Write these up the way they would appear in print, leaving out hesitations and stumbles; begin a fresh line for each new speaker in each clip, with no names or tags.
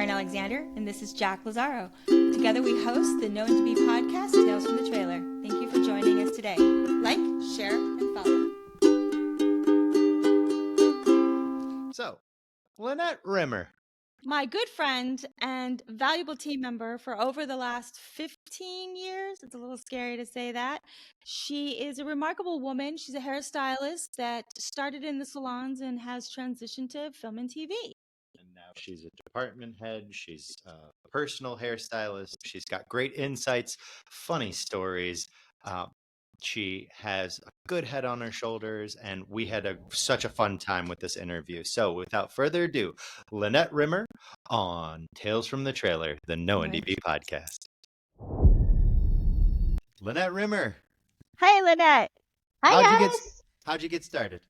Karen Alexander, and this is Jack Lazaro. Together we host the NoNDB Podcast, Tales from the Trailer. Thank you for joining us today. Like, share, and follow.
So, Lynette Rimmer.
My good friend and valuable team member for over the last 15 years. It's a little scary to say that. She is a remarkable woman. She's a hairstylist that started in the salons and has transitioned to film and TV.
And now she's a department head. She's a personal hairstylist. She's got great insights, funny stories. She has a good head on her shoulders, and we had such a fun time with this interview. So without further ado, Lynette Rimmer on Tales from the Trailer, the NoNDB Podcast. Lynette Rimmer.
Hey, Lynette.
Hi, guys.
How'd you get started?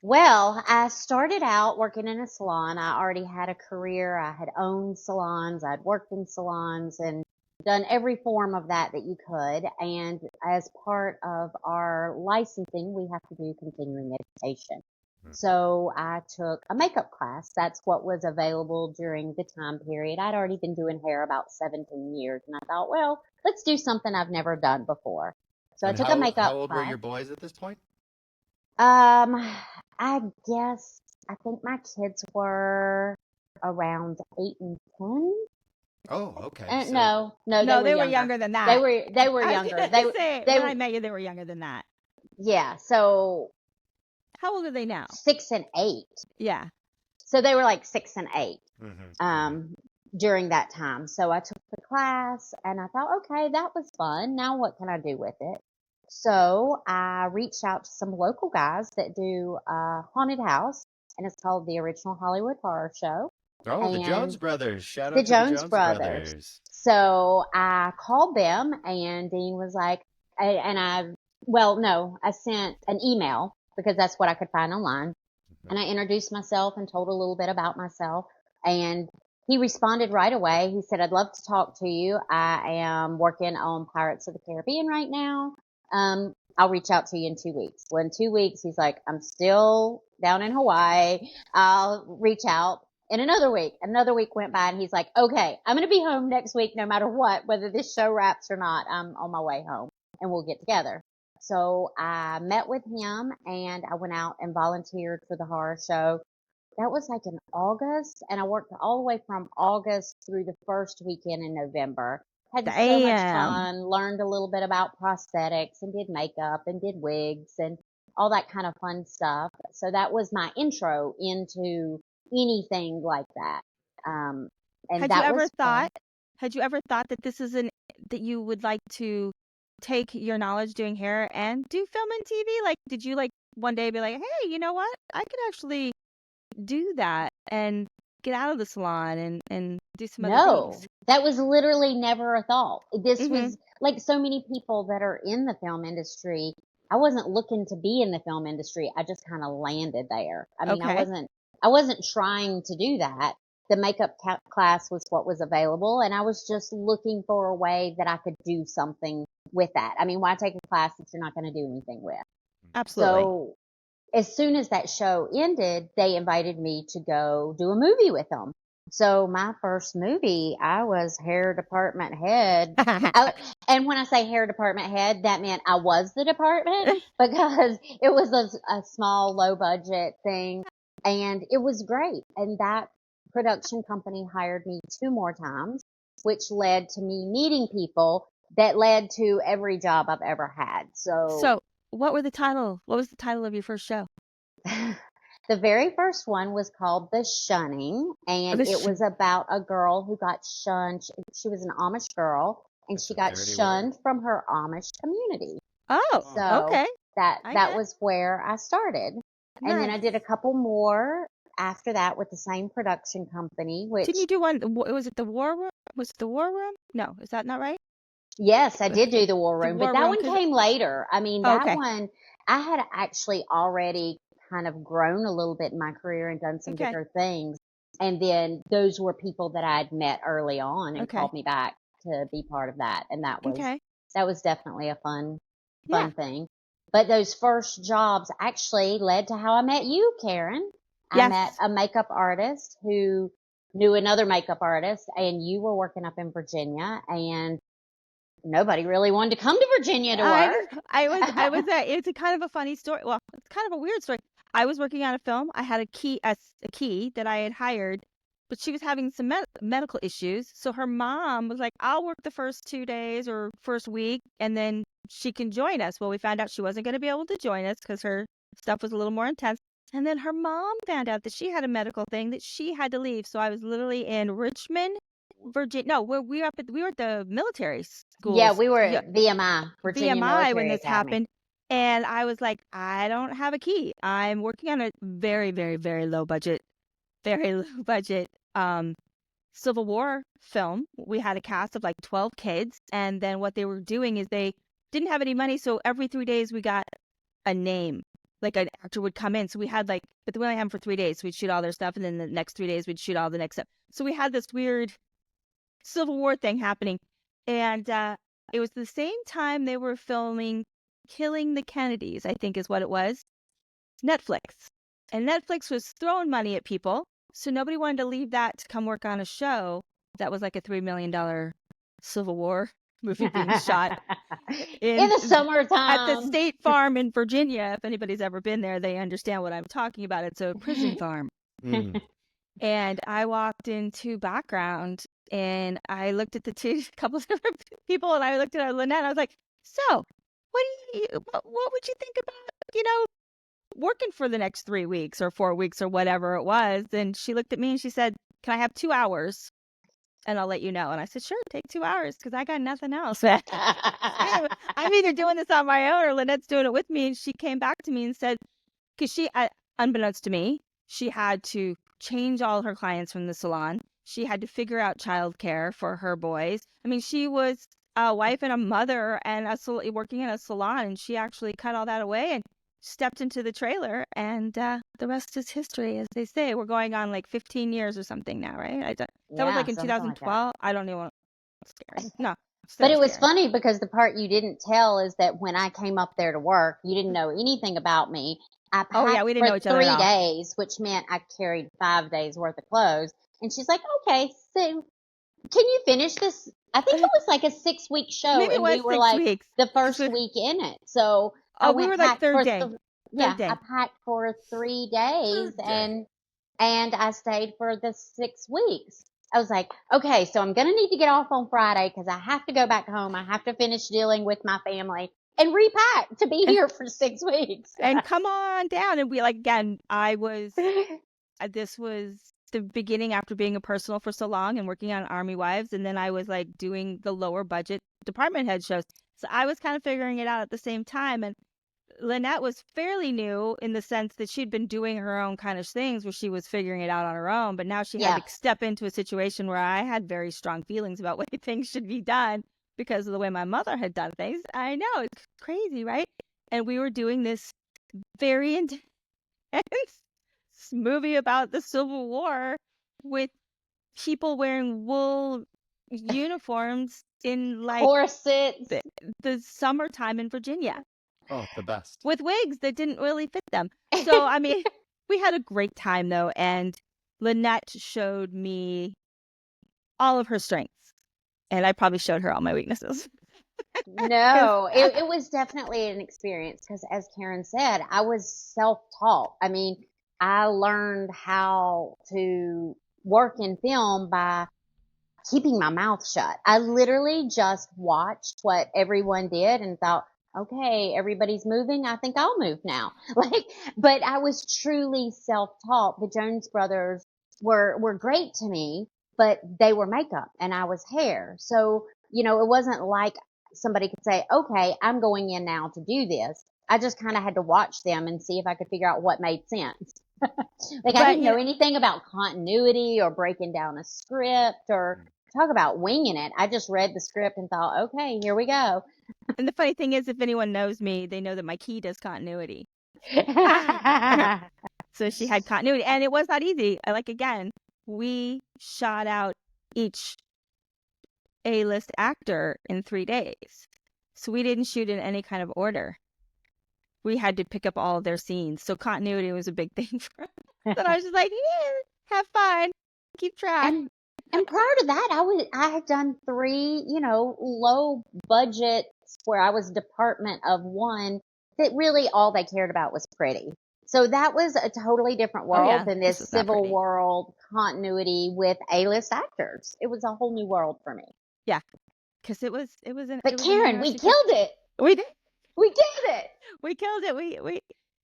Well, I started out working in a salon. I already had a career. I had owned salons. I'd worked in salons and done every form of that you could. And as part of our licensing, we have to do continuing education. So I took a makeup class. That's what was available during the time period. I'd already been doing hair about 17 years. And I thought, well, let's do something I've never done before. So I took a makeup class.
How old were your boys at this point?
I think my kids were around 8 and 10.
Oh, okay.
No,
they were younger than that.
They were younger.
When I met you, they were younger than that.
Yeah. So
how old are they now?
6 and 8.
Yeah.
So they were like 6 and 8
Mm-hmm.
During that time. So I took the class and I thought, okay, that was fun. Now what can I do with it? So I reached out to some local guys that do a haunted house, and it's called the Original Hollywood Horror Show.
Oh,
And
the Jones Brothers. Shout out
the
to
Jones
the Jones
Brothers. So I called them, and Dean was like, I sent an email because that's what I could find online. And I introduced myself and told a little bit about myself. And he responded right away. He said, I'd love to talk to you. I am working on Pirates of the Caribbean right now. I'll reach out to you in 2 weeks. Well, in 2 weeks, he's like, I'm still down in Hawaii. I'll reach out in another week. Another week went by and he's like, okay, I'm going to be home next week no matter what, whether this show wraps or not. I'm on my way home and we'll get together. So I met with him and I went out and volunteered for the horror show. That was like in August, and I worked all the way from August through the first weekend in November. Had so much fun, learned a little bit about prosthetics and did makeup and did wigs and all that kind of fun stuff. So that was my intro into anything like that. And
had you ever thought that this is that you would like to take your knowledge doing hair and do film and TV? Like, did you like one day be like, hey, you know what? I could actually do that and get out of the salon and do some other things?
That was literally never a thought. This was like so many people that are in the film industry. I wasn't looking to be in the film industry. I just kind of landed there. I mean, I wasn't trying to do that. The makeup class was what was available, and I was just looking for a way that I could do something with that. I mean, why take a class that you're not going to do anything with?
Absolutely.
So as soon as that show ended, they invited me to go do a movie with them. So my first movie, I was hair department head. And when I say hair department head, that meant I was the department because it was a small, low budget thing. And it was great. And that production company hired me 2 more times, which led to me meeting people that led to every job I've ever had. So
what was the title of your first show?
The very first one was called The Shunning, and it was about a girl who got shunned. She was an Amish girl, and she got shunned from her Amish community.
Oh,
so
okay.
That was where I started.
Nice.
And then I did a couple more after that with the same production company.
Didn't you do one? Was it the War Room? Was it the War Room? No, is that not right?
Yes, I did do the War Room, but that one came later. I mean, that one, I had actually already kind of grown a little bit in my career and done some bigger things. And then those were people that I'd met early on and called me back to be part of that. And that was definitely a fun thing. But those first jobs actually led to how I met you, Karen. I met a makeup artist who knew another makeup artist, and you were working up in Virginia, and nobody really wanted to come to Virginia to work.
I was it's a kind of a funny story. Well, it's kind of a weird story. I was working on a film. I had a key that I had hired, but she was having some medical issues. So her mom was like, I'll work the first 2 days or first week, and then she can join us. Well, we found out she wasn't going to be able to join us because her stuff was a little more intense. And then her mom found out that she had a medical thing that she had to leave. So I was literally in Richmond, Virginia. No, we were at the military schools.
Yeah, we were at VMI, Virginia
VMI
Military
when this
Academy.
happened. And I was like, I don't have a key. I'm working on a very, very, very low budget Civil War film. We had a cast of like 12 kids. And then what they were doing is they didn't have any money. So every 3 days we got a name, like an actor would come in. So we had like, but we only had them for 3 days. So we'd shoot all their stuff. And then the next 3 days we'd shoot all the next stuff. So we had this weird Civil War thing happening. And it was the same time they were filming Killing the Kennedys, I think is what it was. Netflix. And Netflix was throwing money at people. So nobody wanted to leave that to come work on a show that was like a $3 million Civil War movie being shot
in the summertime
at the State Farm in Virginia. If anybody's ever been there, they understand what I'm talking about. It's a prison farm. And I walked into background and I looked at the couple of different people, and I looked at Lynette and I was like, so what would you think about, working for the next 3 weeks or 4 weeks or whatever it was? And she looked at me and she said, can I have 2 hours? And I'll let you know. And I said, sure, take 2 hours because I got nothing else. I'm either doing this on my own or Lynette's doing it with me. And she came back to me and said, because she, unbeknownst to me, she had to change all her clients from the salon. She had to figure out childcare for her boys. I mean, she was a wife and a mother and working in a salon, and she actually cut all that away and stepped into the trailer, and the rest is history, as they say. We're going on like 15 years or something now, right? That was like in 2012. Like I don't even want to scare. No.
But it was funny because the part you didn't tell is that when I came up there to work, you didn't know anything about me. I packed
we didn't know each other
3 days, which meant I carried 5 days worth of clothes. And she's like, okay, so can you finish this? I think it was like a 6-week show.
Maybe
and we were
6
like
weeks.
the first week in it. So
we were like third day.
I packed for 3 days and I stayed for the 6 weeks. I was like, okay, so I'm going to need to get off on Friday because I have to go back home. I have to finish dealing with my family and repack to be here for 6 weeks.
And come on down. And we again, this was the beginning after being a personal for so long and working on Army Wives. And then I was like doing the lower budget department head shows. So I was kind of figuring it out at the same time. And Lynette was fairly new in the sense that she'd been doing her own kind of things where she was figuring it out on her own. But now she had to step into a situation where I had very strong feelings about what things should be done because of the way my mother had done things. I know, it's crazy, right? And we were doing this very intense movie about the Civil War with people wearing wool uniforms in like
corsets,
the summertime in Virginia.
Oh, the best.
With wigs that didn't really fit them. So, I mean, we had a great time though. And Lynette showed me all of her strengths. And I probably showed her all my weaknesses.
No, it was definitely an experience because, as Karen said, I was self-taught. I mean, I learned how to work in film by keeping my mouth shut. I literally just watched what everyone did and thought, okay, everybody's moving. I think I'll move now. But I was truly self-taught. The Jones brothers were great to me, but they were makeup and I was hair. So, it wasn't like somebody could say, okay, I'm going in now to do this. I just kind of had to watch them and see if I could figure out what made sense. I didn't know anything about continuity or breaking down a script or talk about winging it. I just read the script and thought, okay, here we go.
And the funny thing is, if anyone knows me, they know that my key does continuity. So she had continuity, and it was not easy. Again, we shot out each A-list actor in 3 days. So we didn't shoot in any kind of order. We had to pick up all of their scenes. So continuity was a big thing for us. And I was just like, yeah, have fun. keep track.
And prior to that, I had done 3, low budgets where I was department of one that really all they cared about was pretty. So that was a totally different
Oh,
world
yeah.
than
This
this
was not
civil
pretty.
world continuity with A-list actors. It was a whole new world for me.
Yeah, because it was
But Karen, we killed it.
We did.
We did it.
We killed it.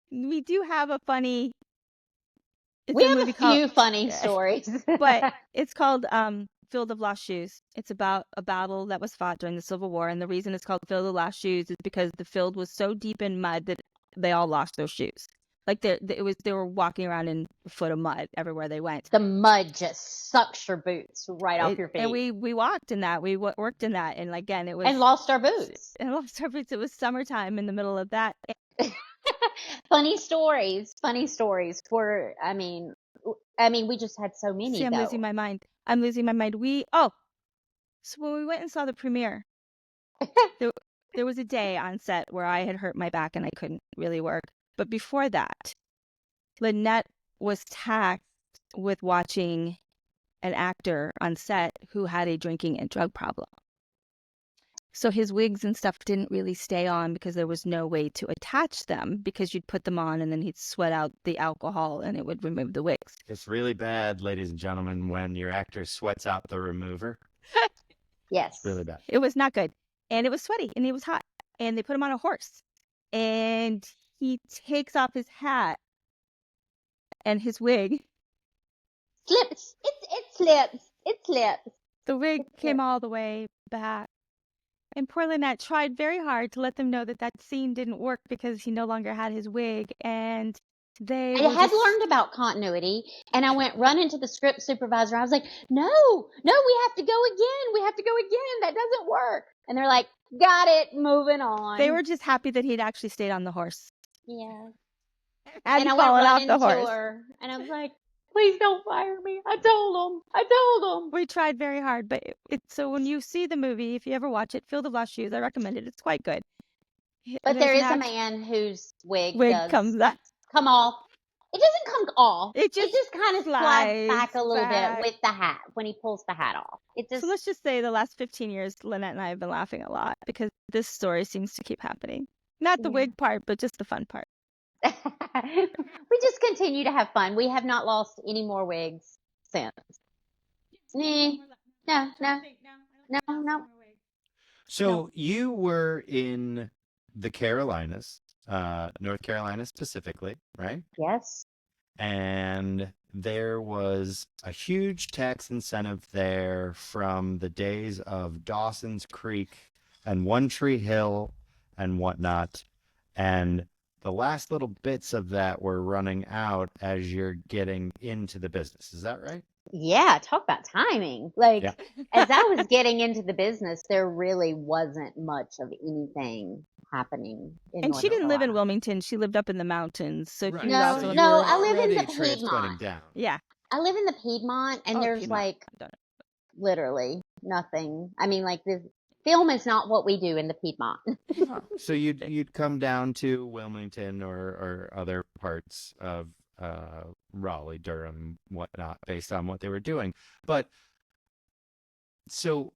We do have a funny. It's
We
a
have
movie
a
called,
few funny stories.
but it's called Field of Lost Shoes. It's about a battle that was fought during the Civil War, and the reason it's called Field of Lost Shoes is because the field was so deep in mud that they all lost their shoes. Like they were walking around in a foot of mud everywhere they went.
The mud just sucks your boots right off your feet.
And we walked in that. We worked in that, and again, it was
and lost our boots.
And lost our boots. It was summertime in the middle of that.
Funny stories. For I mean, we just had so many.
See, I'm losing my mind. So when we went and saw the premiere, there was a day on set where I had hurt my back and I couldn't really work. But before that, Lynette was tasked with watching an actor on set who had a drinking and drug problem. So his wigs and stuff didn't really stay on because there was no way to attach them, because you'd put them on and then he'd sweat out the alcohol and it would remove the wigs.
It's really bad, ladies and gentlemen, when your actor sweats out the remover.
Yes.
It's really bad.
It was not good. And it was sweaty and it was hot. And they put him on a horse. And he takes off his hat and his wig.
Slips. It slips. It slips.
The wig came all the way back. And poor Lynette tried very hard to let them know that scene didn't work because he no longer had his wig. And I
had learned about continuity, and I went running to the script supervisor. I was like, no, we have to go again. That doesn't work. And they're like, got it, moving on.
They were just happy that he'd actually stayed on the horse.
Yeah.
And
I went running to her, and I was like, please don't fire me. I told them.
We tried very hard, but so when you see the movie, if you ever watch it, Field of Lost Shoes, I recommend it. It's quite good.
But there is a man whose wig
comes up.
Come off. It doesn't come off. It just kind of slides back a little bit with the hat when he pulls the hat off.
So let's just say the last 15 years, Lynette and I have been laughing a lot because this story seems to keep happening. Not the wig part, but just the fun part.
We just continue to have fun. We have not lost any more wigs since. No.
So you were in the Carolinas, North Carolina specifically, right?
Yes.
And there was a huge tax incentive there from the days of Dawson's Creek and One Tree Hill and whatnot. And the last little bits of that were running out as you're getting into the business. Is that right?
Yeah, talk about timing. As I was getting into the business, there really wasn't much of anything happening.
And she didn't live in Wilmington. She lived up in the mountains. So
right.
No, I live in the Piedmont.
Down.
Yeah.
I live in the Piedmont, and there's literally nothing. I mean, the film is not what we do in the Piedmont.
So you'd come down to Wilmington or other parts of Raleigh, Durham, whatnot, based on what they were doing. But so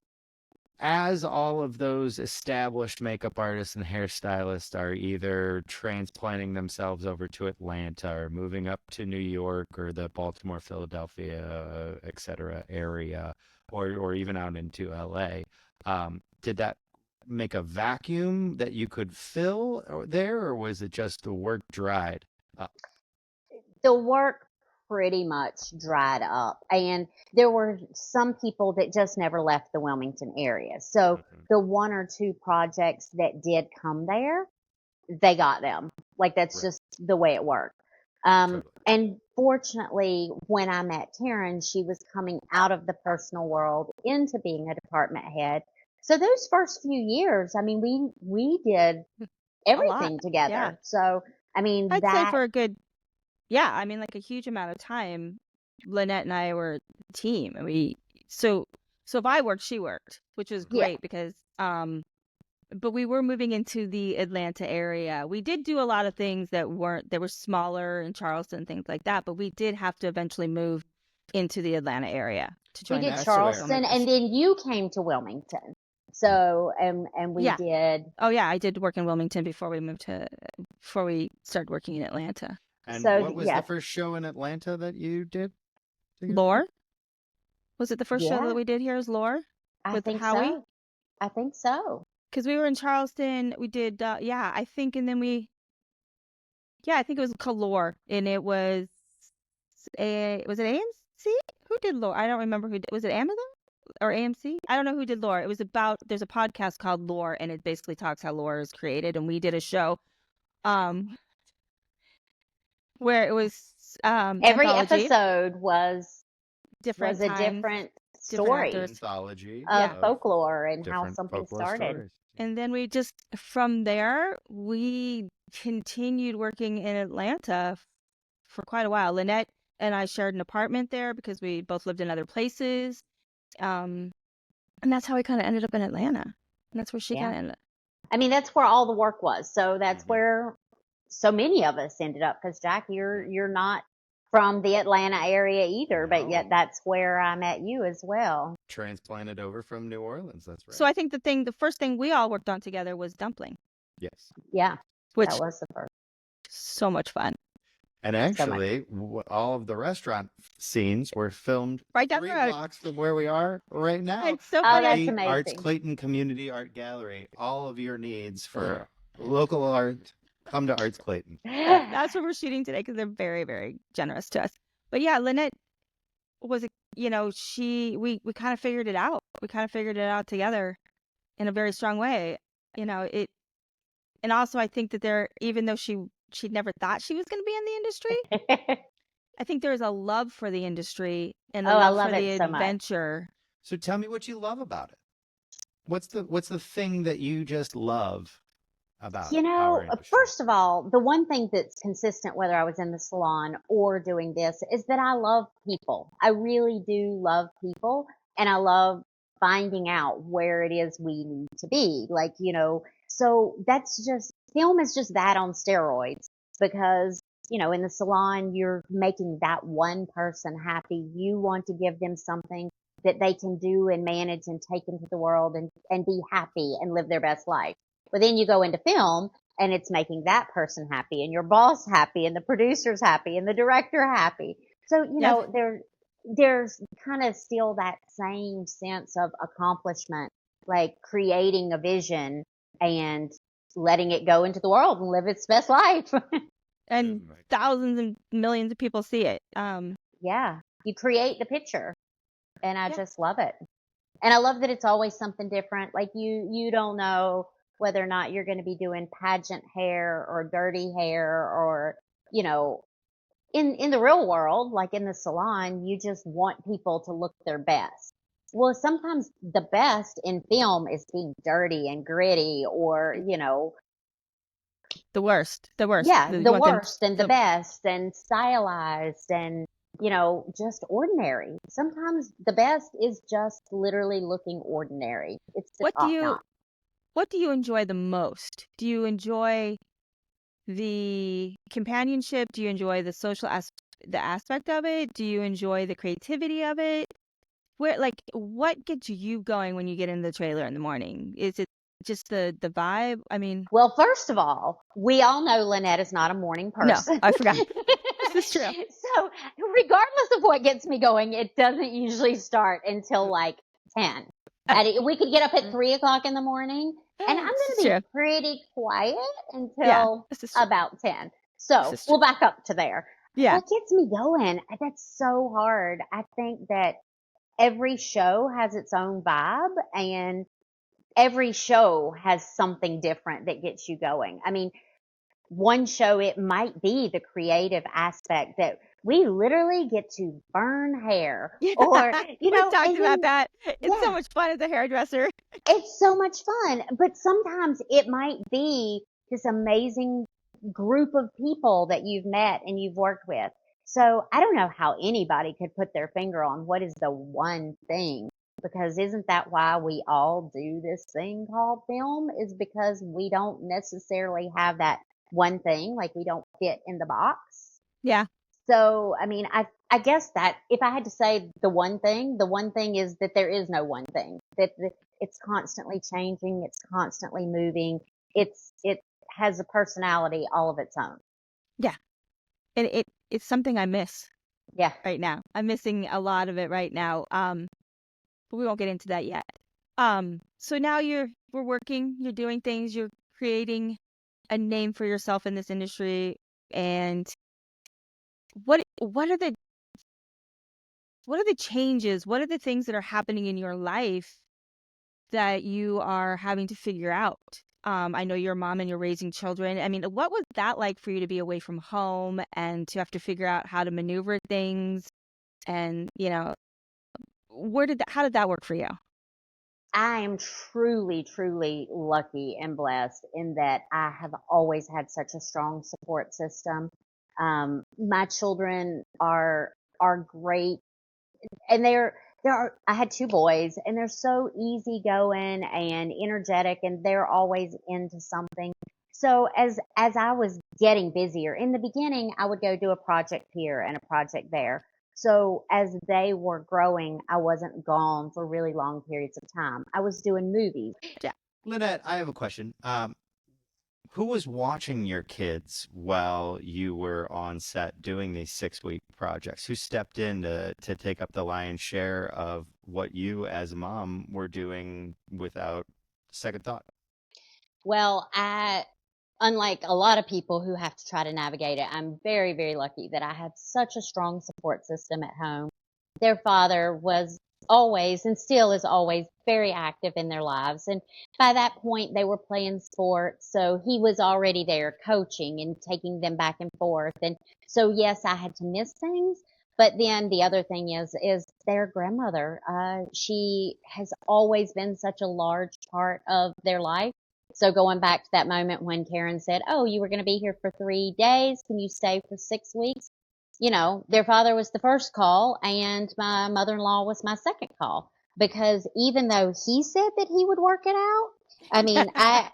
as all of those established makeup artists and hairstylists are either transplanting themselves over to Atlanta or moving up to New York or the Baltimore, Philadelphia, etc. area, or even out into LA, did that make a vacuum that you could fill there, or was it just the work dried up?
The work pretty much dried up, and there were some people that just never left the Wilmington area. So the 1 or 2 projects that did come there, they got them. That's just the way it worked. And fortunately, when I met Karen, she was coming out of the personal world into being a department head. So those first few years, we did everything together.
Yeah.
So,
I'd say for a good, a huge amount of time, Lynette and I were a team. So if I worked, she worked, which was great because, but we were moving into the Atlanta area. We did do a lot of things that were smaller in Charleston, things like that, but we did have to eventually move into the Atlanta area to
We
join
did
the
That's where-
Charleston, and then you came to Wilmington. So, and we
Yeah.
did.
Oh yeah, I did work in Wilmington before we started working in Atlanta.
And
So,
what was
yeah.
the first show in Atlanta that you did?
Lore? Was it the first show
Yeah.
that we did here? Is Lore?
I
With
think
Howie?
so. I think so.
Because we were in Charleston. We did, I think, and then I think it was called Lore, and it was was it AMC? Who did Lore? I don't remember was it Amazon or AMC? I don't know who did Lore. It was there's a podcast called Lore, and it basically talks how lore is created, and we did a show, where it was
Every
anthology,
episode was
different
a
times,
different
different
story
actors.
Anthology
of folklore and how
different
something
folklore
started.
stories.
And then we just, from there, we continued working in Atlanta for quite a while. Lynette and I shared an apartment there because we both lived in other places. And that's how we kind of ended up in Atlanta. And that's where she
Yeah.
kind of ended up.
I mean, that's where all the work was. So that's
Mhm.
where so many of us ended up. Because Jack, you're not from the Atlanta area either, but yet
No.
that's where I met you as well.
Transplanted over from New Orleans. That's right.
So I think the first thing we all worked on together was dumpling,
Yes.
Yeah,
which
that was the first.
so much fun.
And actually, all of the restaurant scenes were filmed
Right down
3
the road.
blocks from where we are right now.
It's so
Oh,
funny.
that's
The
amazing.
Arts Clayton Community Art Gallery. All of your needs for local art, come to Arts Clayton.
That's what we're shooting today because they're very, very generous to us. But yeah, Lynette was, we kind of figured it out. We kind of figured it out together in a very strong way. And also I think that even though she'd never thought she was going to be in the industry, I think there's a love for the industry and a
Oh, I
love
love
for the
it so much.
adventure.
So tell me what you love about it. What's the thing that you just love about our industry?
First of all, the one thing that's consistent whether I was in the salon or doing this is that I love people. I really do love people, and I love finding out where it is we need to be. So that's just, film is just that on steroids, because, in the salon, you're making that one person happy. You want to give them something that they can do and manage and take into the world and be happy and live their best life. But then you go into film and it's making that person happy and your boss happy and the producer's happy and the director happy. So, there's kind of still that same sense of accomplishment, like creating a vision and letting it go into the world and live its best life.
And thousands and millions of people see it.
Yeah. You create the picture, and I
Yeah.
just love it. And I love that it's always something different. Like you don't know whether or not you're going to be doing pageant hair or dirty hair or, in the real world, like in the salon, you just want people to look their best. Well, sometimes the best in film is being dirty and gritty or,
The worst.
yeah,
You
the
want them-
worst and the best and stylized and, just ordinary. Sometimes the best is just literally looking ordinary. It's the top notch.
What do you enjoy the most? Do you enjoy the companionship? Do you enjoy the social the aspect of it? Do you enjoy the creativity of it? What gets you going when you get in the trailer in the morning? Is it just the vibe? I mean,
Well, first of all, we all know Lynette is not a morning person.
No, I forgot. This is true.
So regardless of what gets me going, it doesn't usually start until like 10. We could get up at 3:00 in the morning, and I'm going
This
to
is
be
true.
pretty quiet until
This is true.
about 10. So
This is true.
we'll back up to there.
Yeah.
What gets me going? That's so hard. I think that every show has its own vibe, and every show has something different that gets you going. I mean, one show, it might be the creative aspect that we literally get to burn hair or,
we talked about that. It's so
Yeah.
much fun as a hairdresser.
It's so much fun, but sometimes it might be this amazing group of people that you've met and you've worked with. So I don't know how anybody could put their finger on what is the one thing, because isn't that why we all do this thing called film, is because we don't necessarily have that one thing, like we don't fit in the box.
Yeah.
So, I mean, I guess that if I had to say the one thing is that there is no one thing. That it's constantly changing, it's constantly moving. It has a personality all of its own.
Yeah. And it's something I miss
Yeah.
right now. I'm missing a lot of it right now. But we won't get into that yet. So now we're working, you're doing things, you're creating a name for yourself in this industry. And what are the changes? What are the things that are happening in your life that you are having to figure out? I know you're a mom and you're raising children. I mean, what was that like for you to be away from home and to have to figure out how to maneuver things? And, how did that work for you?
I am truly, truly lucky and blessed in that I have always had such a strong support system. My children are great, and I had two boys, and they're so easygoing and energetic, and they're always into something. So as I was getting busier in the beginning, I would go do a project here and a project there. So as they were growing, I wasn't gone for really long periods of time. I was doing movies.
Yeah.
Lynette, I have a question. Who was watching your kids while you were on set doing these 6-week projects? Who stepped in to take up the lion's share of what you as a mom were doing without second thought?
Well, unlike a lot of people who have to try to navigate it, I'm very, very lucky that I had such a strong support system at home. Their father was always and still is always very active in their lives. And by that point, they were playing sports. So he was already there coaching and taking them back and forth. And so, yes, I had to miss things. But then the other thing is their grandmother. She has always been such a large part of their life. So going back to that moment when Karen said, "Oh, you were going to be here for 3 days. Can you stay for 6 weeks?" Their father was the first call and my mother-in-law was my second call, because even though he said that he would work it out, I mean, I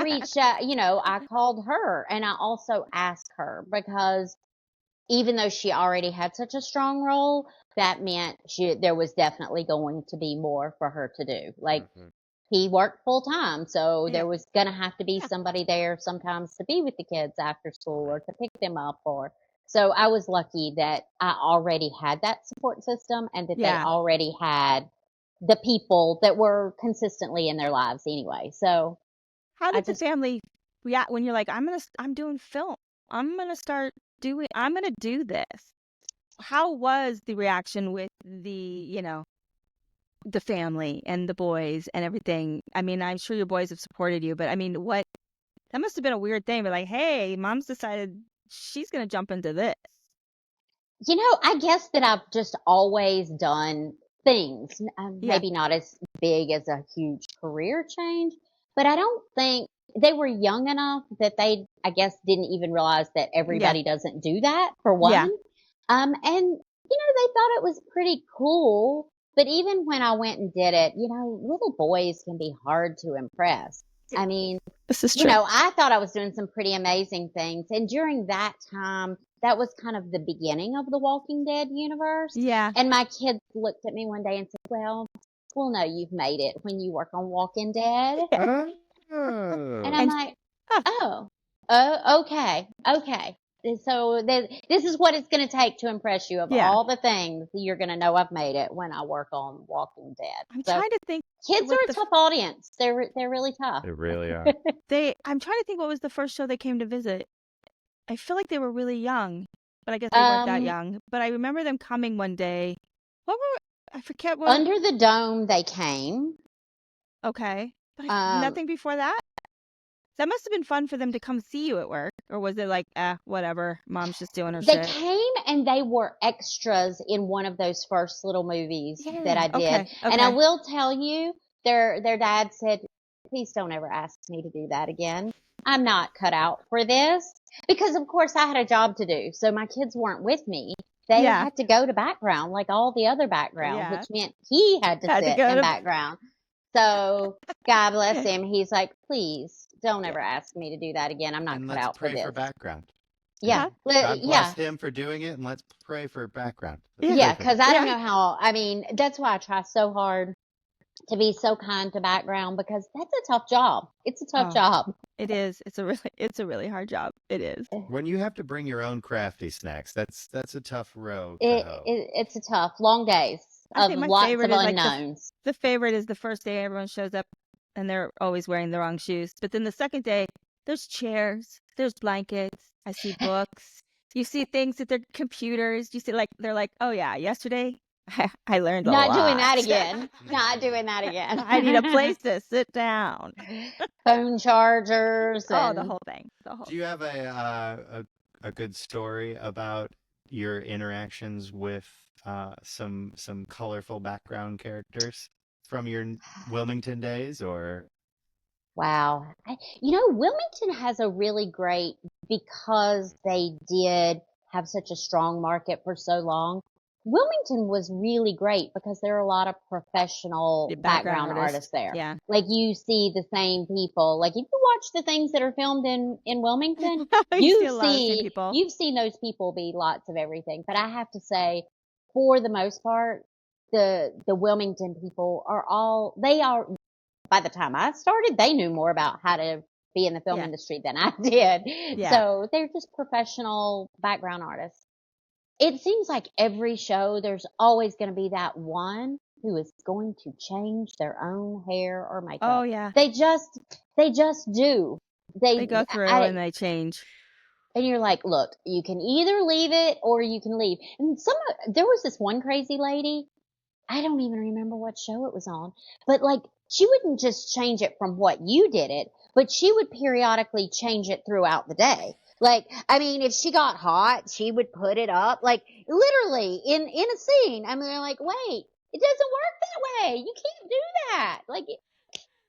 reached out, I called her and I also asked her, because even though she already had such a strong role, that meant there was definitely going to be more for her to do. Like, he worked full time, so there was going to have to be somebody there sometimes to be with the kids after school or to pick them up. So I was lucky that I already had that support system and that they already had the people that were consistently in their lives anyway. So
how did the family react when you're like, I'm doing film. I'm going to do this. How was the reaction with the family and the boys and everything? I mean, I'm sure your boys have supported you, but I mean, that must have been a weird thing. But like, hey, mom's decided she's going to jump into this.
I guess that I've just always done things, maybe not as big as a huge career change, but I don't think they were young enough that they, I guess, didn't even realize that everybody doesn't do that, for one.
Yeah.
And, they thought it was pretty cool. But even when I went and did it, little boys can be hard to impress. I mean,
this is true.
I thought I was doing some pretty amazing things. And during that time, that was kind of the beginning of the Walking Dead universe.
Yeah.
And my kids looked at me one day and said, well, we'll know you've made it when you work on Walking Dead. And I'm like, okay. So this is what it's going to take to impress you. Of all the things, you're going to know I've made it when I work on Walking Dead.
I'm trying to think.
Kids are a tough audience. They're really tough.
They really are.
I'm trying to think what was the first show they came to visit. I feel like they were really young, but I guess they weren't that young. But I remember them coming one day. I forget what.
Under the Dome they came.
Okay. But nothing before that? That must have been fun for them to come see you at work. Or was it like, whatever, mom's just doing her shit?
They came and they were extras in one of those first little movies that I did.
Okay.
And I will tell you, their dad said, please don't ever ask me to do that again. I'm not cut out for this. Because, of course, I had a job to do. So my kids weren't with me. They had to go to background like all the other background, which meant he had to sit in background. So, God bless him. He's like, please don't ever ask me to do that again. I'm not cut out for this.
Let's pray for background.
Yeah.
God bless
Yeah.
him for doing it, and let's pray for background.
Yeah.
Yeah.
Perfect.
Cause I don't know how, I mean, that's why I try so hard to be so kind to background, because that's a tough job. It's a tough
Oh,
job.
it is. It's a really hard job. It is.
When you have to bring your own crafty snacks, that's a tough row to hoe.
It's a tough, long days
I
of
think my
lots
favorite
of
is like
unknowns.
the favorite is the first day everyone shows up and they're always wearing the wrong shoes. But then the second day, there's chairs, there's blankets, I see books, you see things at their computers. You see, like, they're like, oh yeah, yesterday I learned a
Not doing
lot.
that again. Not doing that again.
I need a place to sit down.
Phone chargers
Oh, the
and
whole thing. The whole
Do you have a good story about your interactions with some colorful background characters from your Wilmington days, or
wow. Wilmington has a really great, because they did have such a strong market for so long. Wilmington was really great because there are a lot of professional
the
background artists
artist.
there.
Yeah.
Like, you see the same people. Like, if you watch the things that are filmed in Wilmington,
You see a lot of the same people.
you've seen those people be lots of everything. But I have to say, for the most part, the Wilmington people they are, by the time I started, they knew more about how to be in the film
Yeah.
industry than I did.
Yeah.
So they're just professional background artists. It seems like every show, there's always going to be that one who is going to change their own hair or makeup.
Oh yeah.
They just do.
They go through and they change.
And you're like, look, you can either leave it or you can leave. And there was this one crazy lady. I don't even remember what show it was on, but like, she wouldn't just change it from what you did it, but she would periodically change it throughout the day. Like, I mean, if she got hot, she would put it up, like, literally in a scene. I mean, they're like, wait, it doesn't work that way. You can't do that. Like,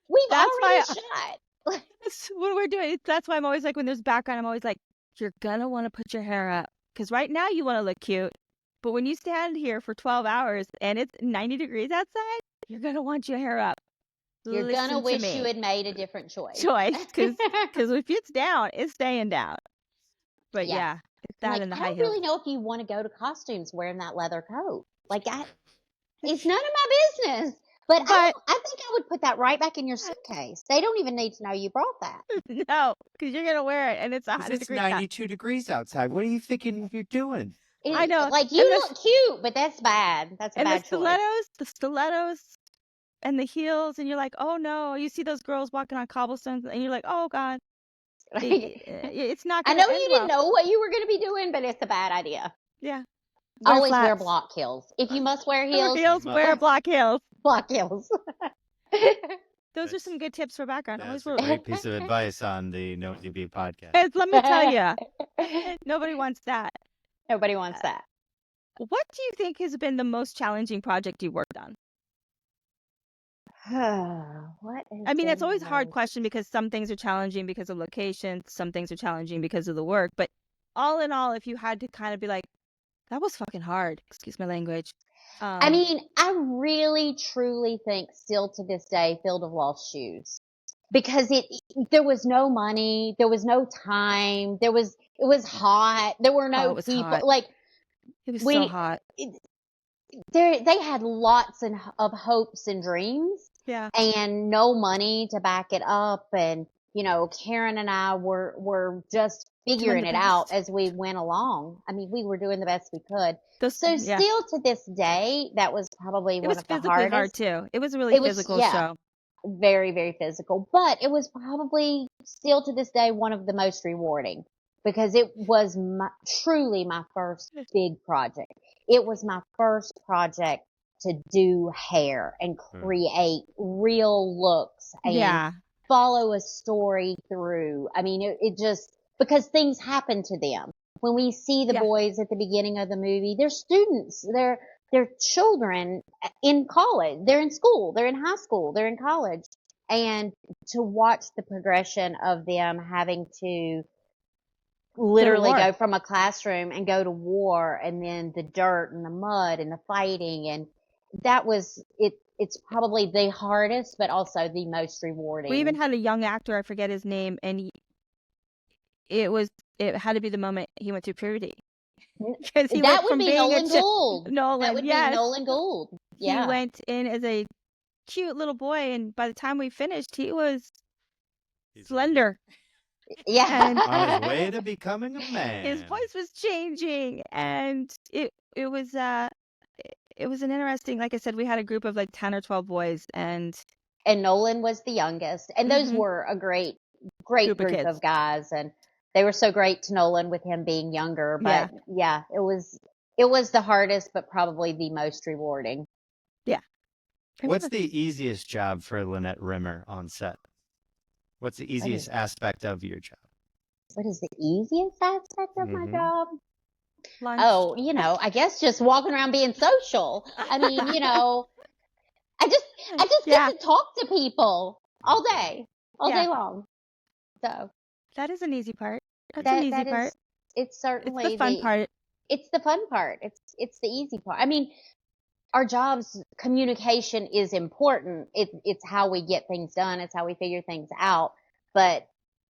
we've
That's
already
why
shot.
when we're doing it, that's why I'm always like, when there's background, I'm always like, you're gonna want to put your hair up, because right now you want to look cute, but when you stand here for 12 hours and it's 90 degrees outside, you're gonna want your hair up.
You're
Listen
gonna
to
wish
me.
you had made a different choice.
Because if it's down, it's staying down. But yeah, it's that
like,
and the
I
high
don't
heels.
really know if you want to go to costumes wearing that leather coat. Like, it's none of my business. But I think I would put that right back in your suitcase. They don't even need to know you brought that.
No, because you're gonna wear it and it's 100
it's
degrees.
92 degrees outside? What are you thinking you're doing?
I know.
Like, you look cute, but that's bad. That's a
And
bad choice.
the stilettos and the heels, and you're like, oh no. You see those girls walking on cobblestones and you're like, oh God. It's not
I
gonna
know
end
you
well.
didn't know what you were going to be doing, but it's a bad idea.
Yeah.
Always wear
flats.
block heels. If you must wear
Wear
heels,
wear block heels.
block heels.
Those are some good tips for background.
That's a great piece of advice on the NoNDB podcast.
And let me tell you, nobody wants that.
Nobody wants that.
What do you think has been the most challenging project you've worked on? I mean, it's always a hard question, because some things are challenging because of location, some things are challenging because of the work. But all in all, if you had to kind of be like, that was fucking hard, excuse my language.
I mean, I really, truly think still to this day, Field of Lost Shoes, because there was no money, there was no time, it was hot, there were no people.
Hot.
Like,
it was so hot.
They had lots of hopes and dreams, and no money to back it up. And Karen and I were just figuring it out as we went along. I mean, we were doing the best we could. Still to this day, that was probably one of the hardest.
Hard too. It was a really physical show.
Very, very physical, but it was probably still to this day one of the most rewarding, because it was truly my first big project. It was my first project to do hair and create real looks and follow a story through. I mean, it just, because things happen to them. When we see the boys at the beginning of the movie, they're students, they're children in college, they're in school, they're in high school, they're in college. And to watch the progression of them having to literally go from a classroom and go to war, and then the dirt and the mud and the fighting, and that was it. It's probably the hardest, but also the most rewarding.
We even had a young actor, I forget his name, and it had to be the moment he went through puberty. Because he
That
went
would
from
be
being
Nolan Gould. That
Nolan,
would be
yes.
Nolan Gould.
He
Yeah.
went in as a cute little boy, and by the time we finished, he was slender.
Yeah.
And
On his way to becoming a man.
his voice was changing, and it was an interesting, like I said, we had a group of like 10 or 12 boys, and
Nolan was the youngest. And those
Mhm.
were a great group
kids.
of guys. And they were so great to Nolan with him being younger. But yeah, it was the hardest, but probably the most rewarding.
What's the easiest job for Lynette Rimmer on set? What's the easiest aspect of your job?
What is the easiest aspect of my job?
Lunch.
Oh, I guess just walking around being social. I mean, I just get to talk to people all day long. So
that is an easy part. That's an easy part.
It's certainly
the fun part.
It's the fun part. It's the easy part. I mean, our jobs, communication is important. It's how we get things done. It's how we figure things out. But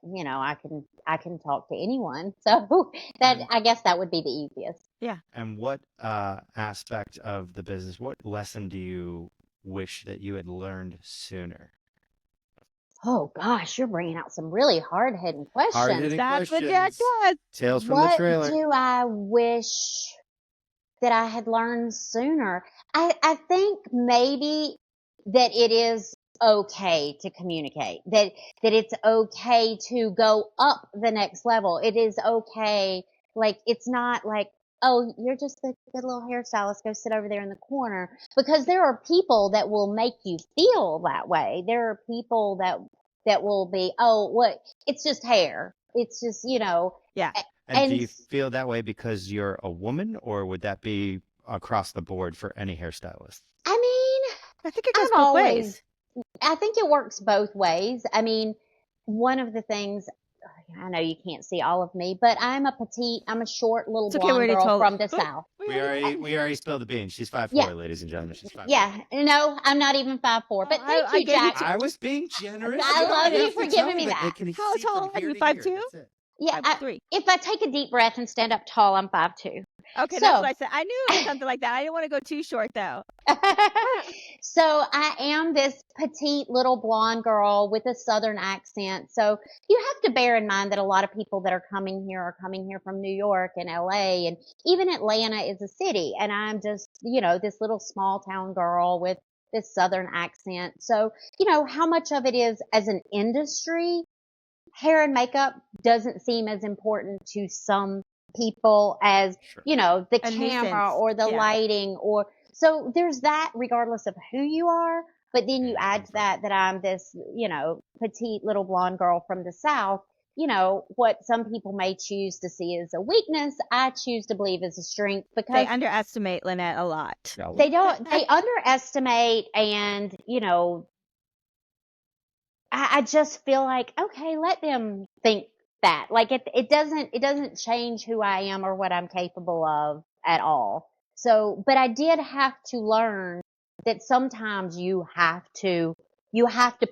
I can talk to anyone. So I guess that would be the easiest.
Yeah.
And what aspect of the business, what lesson do you wish that you had learned sooner?
Oh gosh, you're bringing out some really hard-hitting questions.
Hard-hitting
That's what
questions.
Jack does.
Tales from the trailer.
What do I wish that I had learned sooner? I think maybe that it is okay to communicate, that it's okay to go up the next level. It is okay. Like, it's not like, oh, you're just the good little hairstylist, go sit over there in the corner. Because there are people that will make you feel that way. There are people that will be, oh, what? It's just hair. It's just,
Yeah.
And do you feel that way because you're a woman, or would that be across the board for any hairstylist?
I mean,
I think it goes both ways.
I think it works both ways. I mean, one of the things, I know you can't see all of me, but I'm a short little blonde girl from the South.
We already spilled the beans. She's 5'4", ladies and gentlemen. She's 5'4".
Yeah, no, I'm not even 5'4", but thank you, Jack.
I was being generous.
I love you for giving me that.
How tall are you? 5'2"?
Yeah,
5'3".
If I take a deep breath and stand up tall, I'm 5'2".
Okay, that's what I said. I knew it was something like that. I didn't want to go too short, though.
So I am this petite little blonde girl with a Southern accent. So you have to bear in mind that a lot of people that are coming here from New York and LA, and even Atlanta is a city. And I'm just, this little small town girl with this Southern accent. So, how much of it is as an industry, hair and makeup doesn't seem as important to some people as, the camera or the lighting, or so there's that regardless of who you are. But then you add to that I'm this, petite little blonde girl from the South. What some people may choose to see as a weakness, I choose to believe is a strength, because
they underestimate Lynette a lot.
They underestimate, and, I just feel like, okay, let them think that. Like, it doesn't change who I am or what I'm capable of at all. So, but I did have to learn that sometimes you have to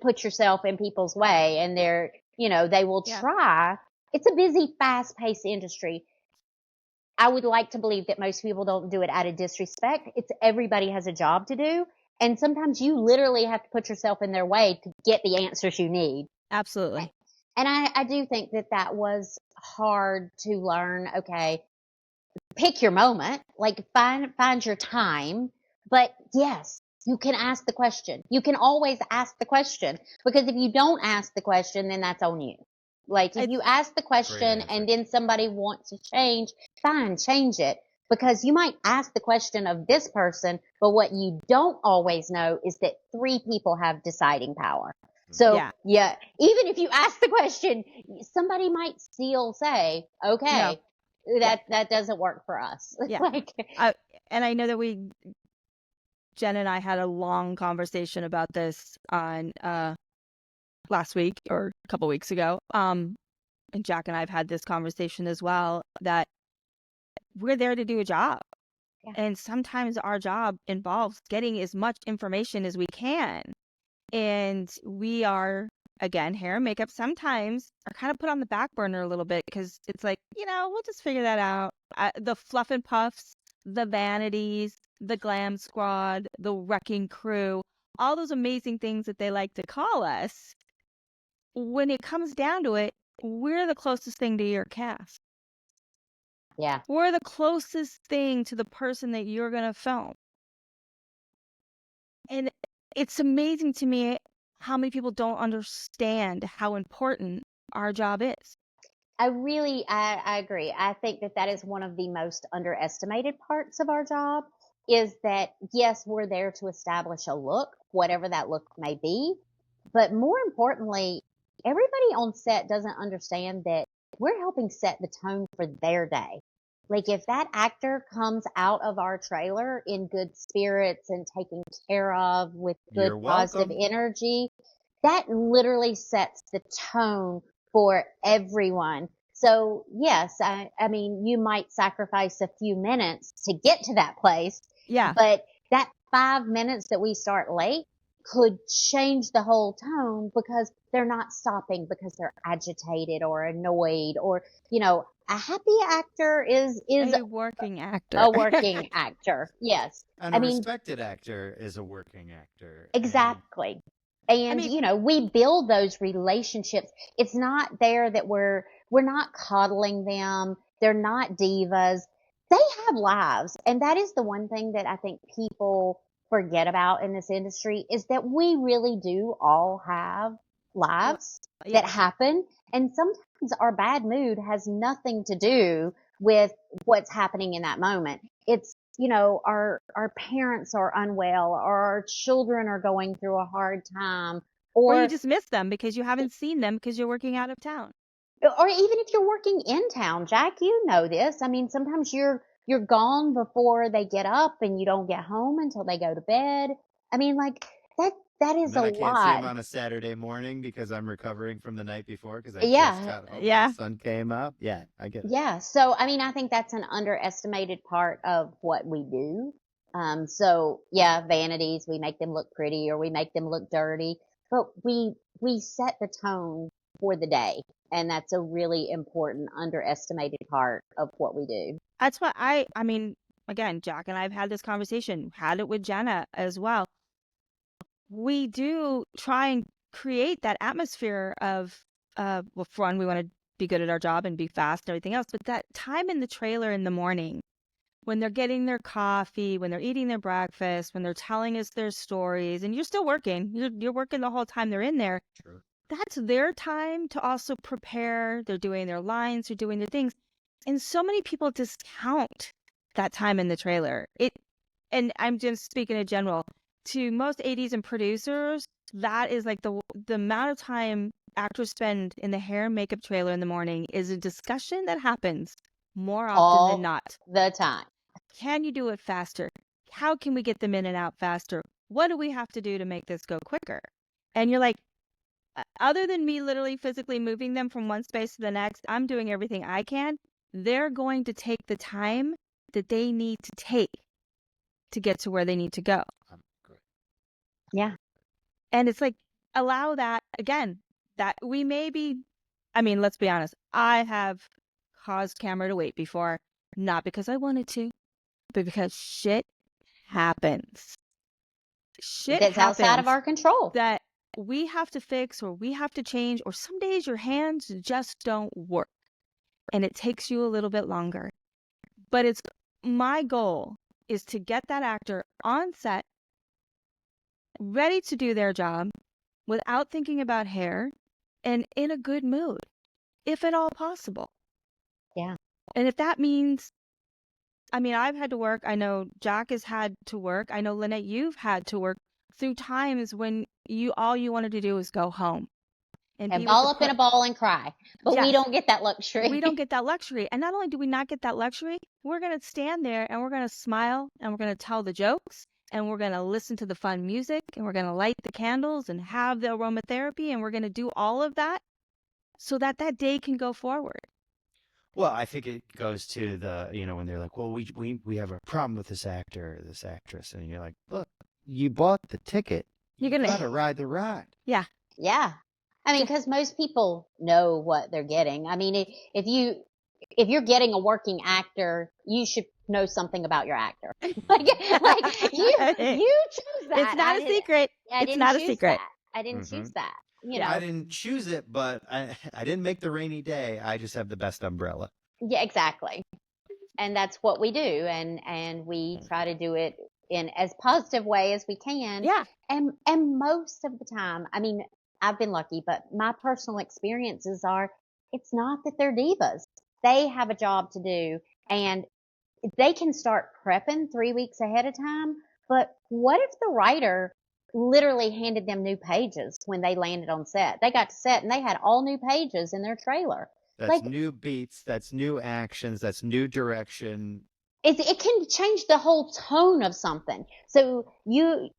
put yourself in people's way, and they will try. It's a busy, fast-paced industry. I would like to believe that most people don't do it out of disrespect. Everybody has a job to do. And sometimes you literally have to put yourself in their way to get the answers you need.
Absolutely.
And I do think that was hard to learn. Okay, pick your moment, like find your time. But yes, you can ask the question. You can always ask the question, because if you don't ask the question, then that's on you. Like, if you ask the question and then somebody wants to change, fine, change it. Because you might ask the question of this person, but what you don't always know is that 3 people have deciding power. So, even if you ask the question, somebody might still say, okay, that doesn't work for us.
Yeah. And I know that Jen and I had a long conversation about this on last week or a couple weeks ago. And Jack and I have had this conversation as well, that we're there to do a job. Yeah. And sometimes our job involves getting as much information as we can. And we are again, hair and makeup sometimes are kind of put on the back burner a little bit because it's like, we'll just figure that out. The fluff and puffs, the vanities, the glam squad, the wrecking crew, all those amazing things that they like to call us. When it comes down to it, we're the closest thing to your cast.
Yeah.
We're the closest thing to the person that you're going to film. And it's amazing to me how many people don't understand how important our job is.
I agree. I think that is one of the most underestimated parts of our job is that, yes, we're there to establish a look, whatever that look may be. But more importantly, everybody on set doesn't understand that we're helping set the tone for their day. Like if that actor comes out of our trailer in good spirits and taken care of with good
You're
positive
welcome.
energy, that literally sets the tone for everyone. So yes, I mean, you might sacrifice a few minutes to get to that place.
Yeah.
But that 5 minutes that we start late could change the whole tone because they're not stopping because they're agitated or annoyed or, a happy actor is
a working actor.
a working actor. Yes.
And a respected actor is a working actor.
Exactly. And, we build those relationships. It's not there that we're not coddling them. They're not divas. They have lives. And that is the one thing that I think people forget about in this industry is that we really do all have lives that happen. And sometimes our bad mood has nothing to do with what's happening in that moment. It's, our parents are unwell or our children are going through a hard time.
Or you just miss them because you haven't seen them because you're working out of town.
Or even if you're working in town, Jack, you know this. I mean, sometimes you're gone before they get up and you don't get home until they go to bed. I mean, like that is a lot.
I can't see him on a Saturday morning because I'm recovering from the night before because I just got home.
Yeah.
The sun came up. Yeah, I get it.
Yeah. So, I mean, I think that's an underestimated part of what we do. So yeah, vanities, we make them look pretty or we make them look dirty, but we set the tone for the day. And that's a really important underestimated part of what we do.
That's what I mean, again, Jack and I have had this conversation, had it with Jenna as well. We do try and create that atmosphere of, well, for one, we want to be good at our job and be fast and everything else. But that time in the trailer in the morning, when they're getting their coffee, when they're eating their breakfast, when they're telling us their stories, and you're still working, you're working the whole time they're in there.
True.
That's their time to also prepare. They're doing their lines, they're doing their things. And so many people discount that time in the trailer. And I'm just speaking in general. To most ADs and producers, that is like the amount of time actors spend in the hair and makeup trailer in the morning is a discussion that happens more often than not.
The time.
Can you do it faster? How can we get them in and out faster? What do we have to do to make this go quicker? And you're like, other than me literally physically moving them from one space to the next, I'm doing everything I can. They're going to take the time that they need to take to get to where they need to go.
Yeah.
And it's like, allow that, again, that we may be, I mean, let's be honest. I have caused camera to wait before, not because I wanted to, but because shit happens.
That's outside of our control.
That we have to fix or we have to change, or some days your hands just don't work and it takes you a little bit longer. But it's my goal is to get that actor on set ready to do their job without thinking about hair and in a good mood, if at all possible.
Yeah.
And if that means, I mean, I've had to work. I know Jack has had to work. I know, Lynette, you've had to work through times when all you wanted to do is go home.
And ball up in a ball and cry. But
Yes.
we don't get that luxury.
We don't get that luxury. And not only do we not get that luxury, we're going to stand there and we're going to smile and we're going to tell the jokes and we're going to listen to the fun music and we're going to light the candles and have the aromatherapy and we're going to do all of that so that that day can go forward.
Well, I think it goes to the, when they're like, well, we have a problem with this actor or this actress. And you're like, look, you bought the ticket. You got to ride the ride.
Yeah.
Yeah. I mean, because most people know what they're getting. I mean, if you're getting a working actor, you should know something about your actor. like you choose that.
It's not a secret. It's not a secret.
I didn't choose that.
I didn't choose it, but I didn't make the rainy day. I just have the best umbrella.
Yeah, exactly. And that's what we do. And we try to do it in as positive way as we can.
Yeah.
And most of the time, I mean, I've been lucky, but my personal experiences are, it's not that they're divas. They have a job to do, and they can start prepping 3 weeks ahead of time. But what if the writer literally handed them new pages when they landed on set? They got to set and they had all new pages in their trailer.
That's new beats, that's new actions, that's new direction.
It can change the whole tone of something. So you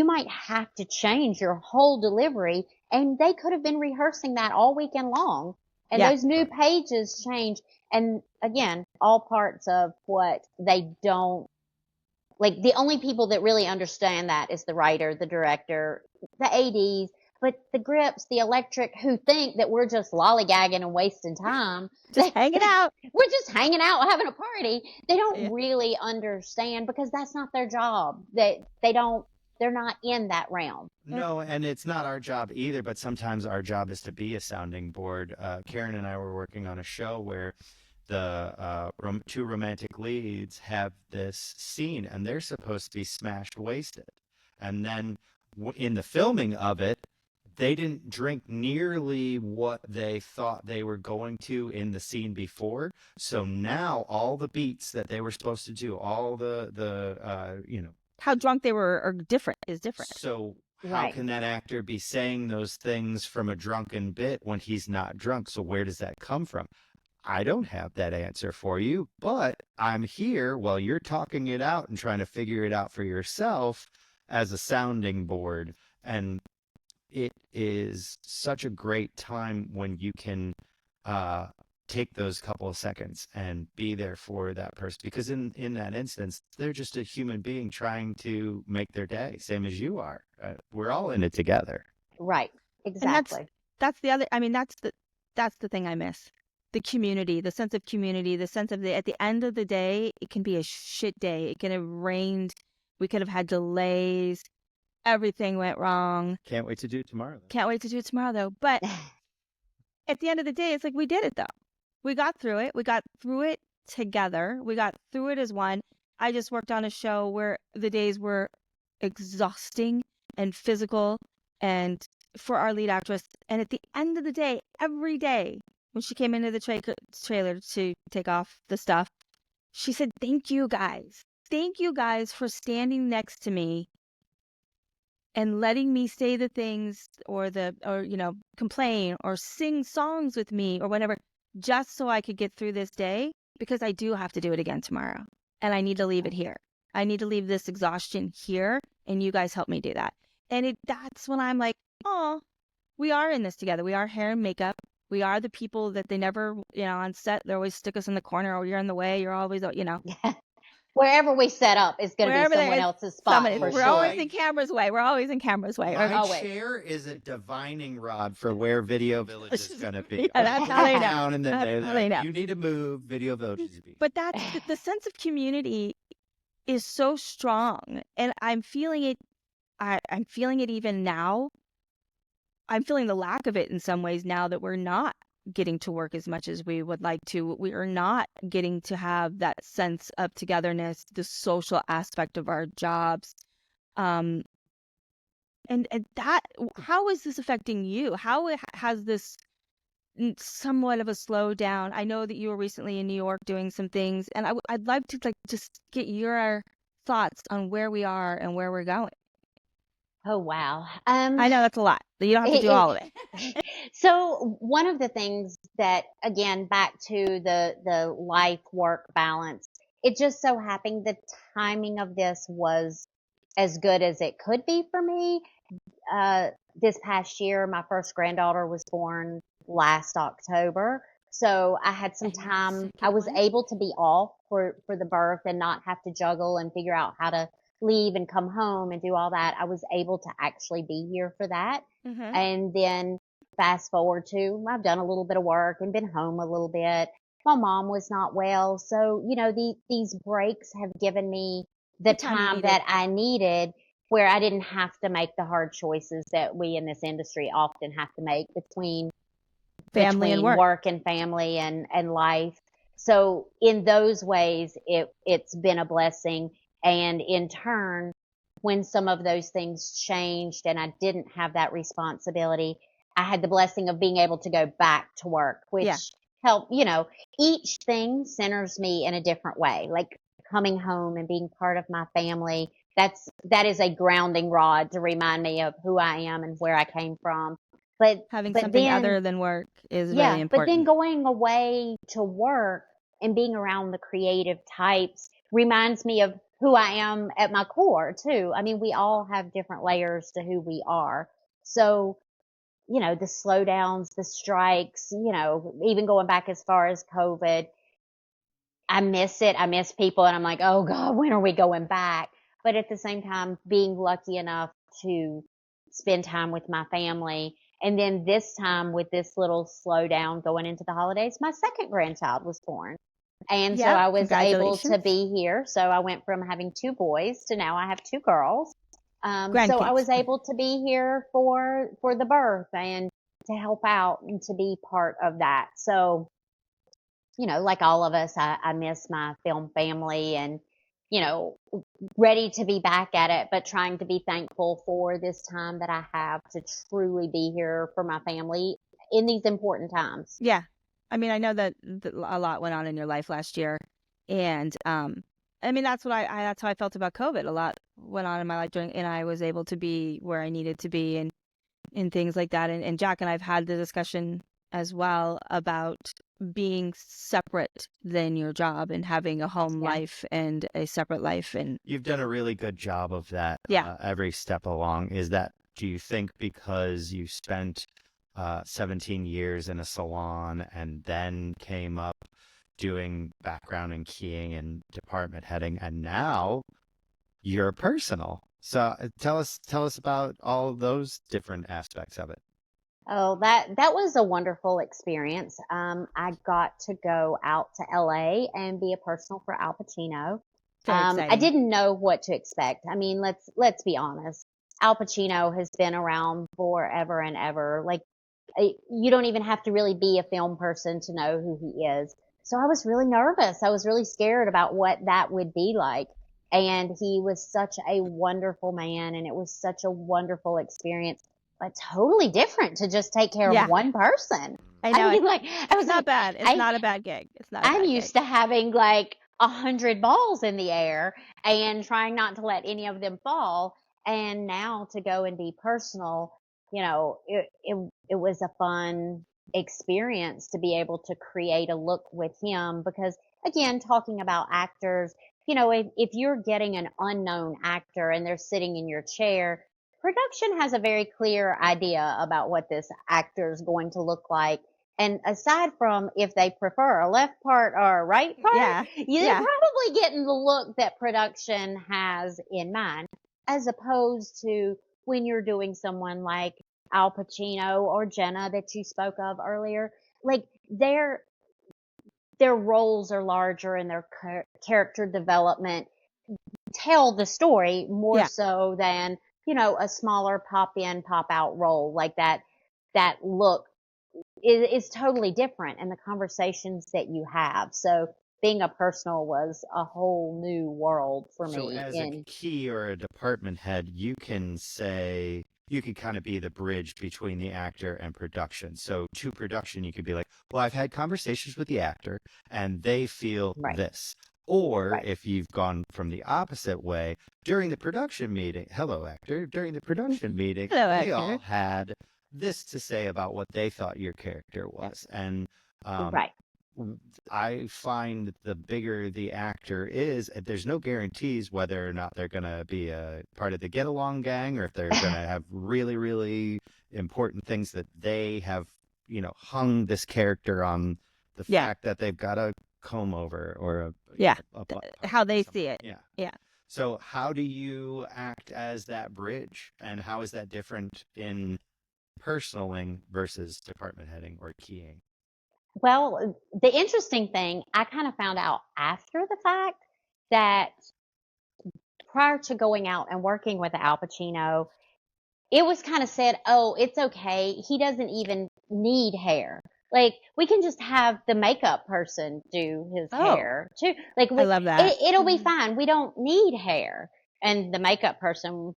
might have to change your whole delivery, and they could have been rehearsing that all weekend long. And those new pages change. And again, all parts of what they don't, like, the only people that really understand that is the writer, the director, the ADs, but the grips, the electric, who think that we're just lollygagging and wasting time.
Just hanging out.
We're just hanging out, having a party. They don't really understand, because that's not their job. They're not in that realm.
No, and it's not our job either, but sometimes our job is to be a sounding board. Karen and I were working on a show where the two romantic leads have this scene, and they're supposed to be smashed wasted. And then in the filming of it, they didn't drink nearly what they thought they were going to in the scene before. So now all the beats that they were supposed to do, all the
how drunk they were are different.
So how can that actor be saying those things from a drunken bit when he's not drunk? So where does that come from? I don't have that answer for you, but I'm here while you're talking it out and trying to figure it out for yourself as a sounding board. And it is such a great time when you can take those couple of seconds and be there for that person, because in that instance, they're just a human being trying to make their day, same as you are. We're all in it together.
Right. Exactly.
And that's the other, I mean, that's the thing I miss. The community, the sense of community, the sense of at the end of the day, it can be a shit day. It could have rained. We could have had delays. Everything went wrong.
Can't wait to do it tomorrow.
Can't wait to do it tomorrow, though. But at the end of the day, it's like we did it, though. We got through it. We got through it together. We got through it as one. I just worked on a show where the days were exhausting and physical, and for our lead actress. And at the end of the day, every day, when she came into the trailer to take off the stuff, she said, "Thank you guys. Thank you guys for standing next to me and letting me say the things or complain or sing songs with me or whatever, just so I could get through this day, because I do have to do it again tomorrow. And I need to leave it here. I need to leave this exhaustion here, and you guys help me do that." And that's when I'm like, oh, we are in this together. We are hair and makeup. We are the people that they never, on set, they always stick us in the corner, or you're in the way. You're always,
Wherever we set up is going to be someone else's spot.
We're always in camera's way. We're always in camera's way.
My chair is a divining rod for where Video Village is going to be.
Yeah, that's how they know.
Down and then you need to move. Video Village is be.
But that's the sense of community is so strong, and I'm feeling it. I'm feeling it even now. I'm feeling the lack of it in some ways now that we're not getting to work as much as we would like to. We are not getting to have that sense of togetherness, the social aspect of our jobs. And that, how is this affecting you? How has this somewhat of a slowdown? I know that you were recently in New York doing some things, and I'd like to just get your thoughts on where we are and where we're going.
Oh, wow.
I know that's a lot. You don't have to do all of it.
So one of the things that, again, back to the life-work balance, it just so happened the timing of this was as good as it could be for me. This past year, my first granddaughter was born last October. So I had some time. I was able to be off for the birth and not have to juggle and figure out how to leave and come home and do all that. I was able to actually be here for that. Mm-hmm. And then fast forward to, I've done a little bit of work and been home a little bit. My mom was not well. So, these breaks have given me the
The time you
time
needed.
that I needed where I didn't have to make the hard choices that we in this industry often have to make
Family and work.
work and family and life. So in those ways, it's been a blessing. And in turn, when some of those things changed and I didn't have that responsibility, I had the blessing of being able to go back to work, which
Yeah.
helped, each thing centers me in a different way. Like coming home and being part of my family, that is a grounding rod to remind me of who I am and where I came from. But
Having
but
something
then
other than work is really
yeah, but then
important.
going away to work and being around the creative types reminds me of who I am at my core too. I mean, we all have different layers to who we are. So, the slowdowns, the strikes, even going back as far as COVID, I miss it. I miss people and I'm like, oh God, when are we going back? But at the same time, being lucky enough to spend time with my family. And then this time with this little slowdown going into the holidays, my second grandchild was born. And so
Yep.
I was able to
Congratulations.
be here. So I went from having two boys to now I have two girls. So I
Grandkids.
was able to be here for the birth and to help out and to be part of that. So like all of us, I miss my film family and, ready to be back at it, but trying to be thankful for this time that I have to truly be here for my family in these important times.
Yeah. I mean, I know that a lot went on in your life last year. And I mean, that's that's how I felt about COVID. A lot went on in my life and I was able to be where I needed to be and things like that. And Jack and I've had the discussion as well about being separate than your job and having a home
Yeah.
life and a separate life. And
You've done a really good job of that
yeah,
every step along. Do you think because you spent 17 years in a salon and then came up doing background and keying and department heading, and now you're personal? So tell us about all of those different aspects of it.
Oh, that was a wonderful experience. I got to go out to LA and be a personal for Al Pacino.
very
I
exciting.
didn't know what to expect. I mean, let's be honest. Al Pacino has been around forever and ever. Like, you don't even have to really be a film person to know who he is. So I was really nervous. I was really scared about what that would be like. And he was such a wonderful man, and it was such a wonderful experience, but totally different to just take care of
Yeah.
one person.
I know.
I mean, like, I was
It's not
like,
bad. It's not a bad gig. It's not a
I'm
bad
used
gig.
to having like 100 balls in the air and trying not to let any of them fall. And now to go and be personal, it was a fun experience to be able to create a look with him because again, talking about actors, if you're getting an unknown actor and they're sitting in your chair, production has a very clear idea about what this actor is going to look like. And aside from if they prefer a left part or a right part,
Yeah.
you're
Yeah.
probably getting the look that production has in mind, as opposed to when you're doing someone like Al Pacino or Jenna that you spoke of earlier. Like their roles are larger and their character development tell the story more
Yeah.
so than, a smaller pop in, pop out role like that look is totally different in the conversations that you have. So being a personal was a whole new world for
So
me.
as a key or a department head, you can kind of be the bridge between the actor and production. So to production, you could be like, well, I've had conversations with the actor and they feel
Right.
this. Or
Right.
if you've gone from the opposite way, during the production meeting, hello, actor, during the production meeting,
Hello,
they
actor.
all had this to say about what they thought your character was. And
Right.
I find the bigger the actor is, there's no guarantees whether or not they're going to be a part of the get along gang or if they're going to have really, really important things that they have, hung this character on the
Yeah.
fact that they've got a comb over or
How they
something.
see it.
Yeah.
Yeah.
So how do you act as that bridge, and how is that different in personaling versus department heading or keying?
Well, the interesting thing, I kind of found out after the fact that prior to going out and working with Al Pacino, it was kind of said, oh, it's okay. He doesn't even need hair. Like, we can just have the makeup person do his
Oh,
hair too. Like,
I love that.
it'll be fine. We don't need hair. And the makeup person,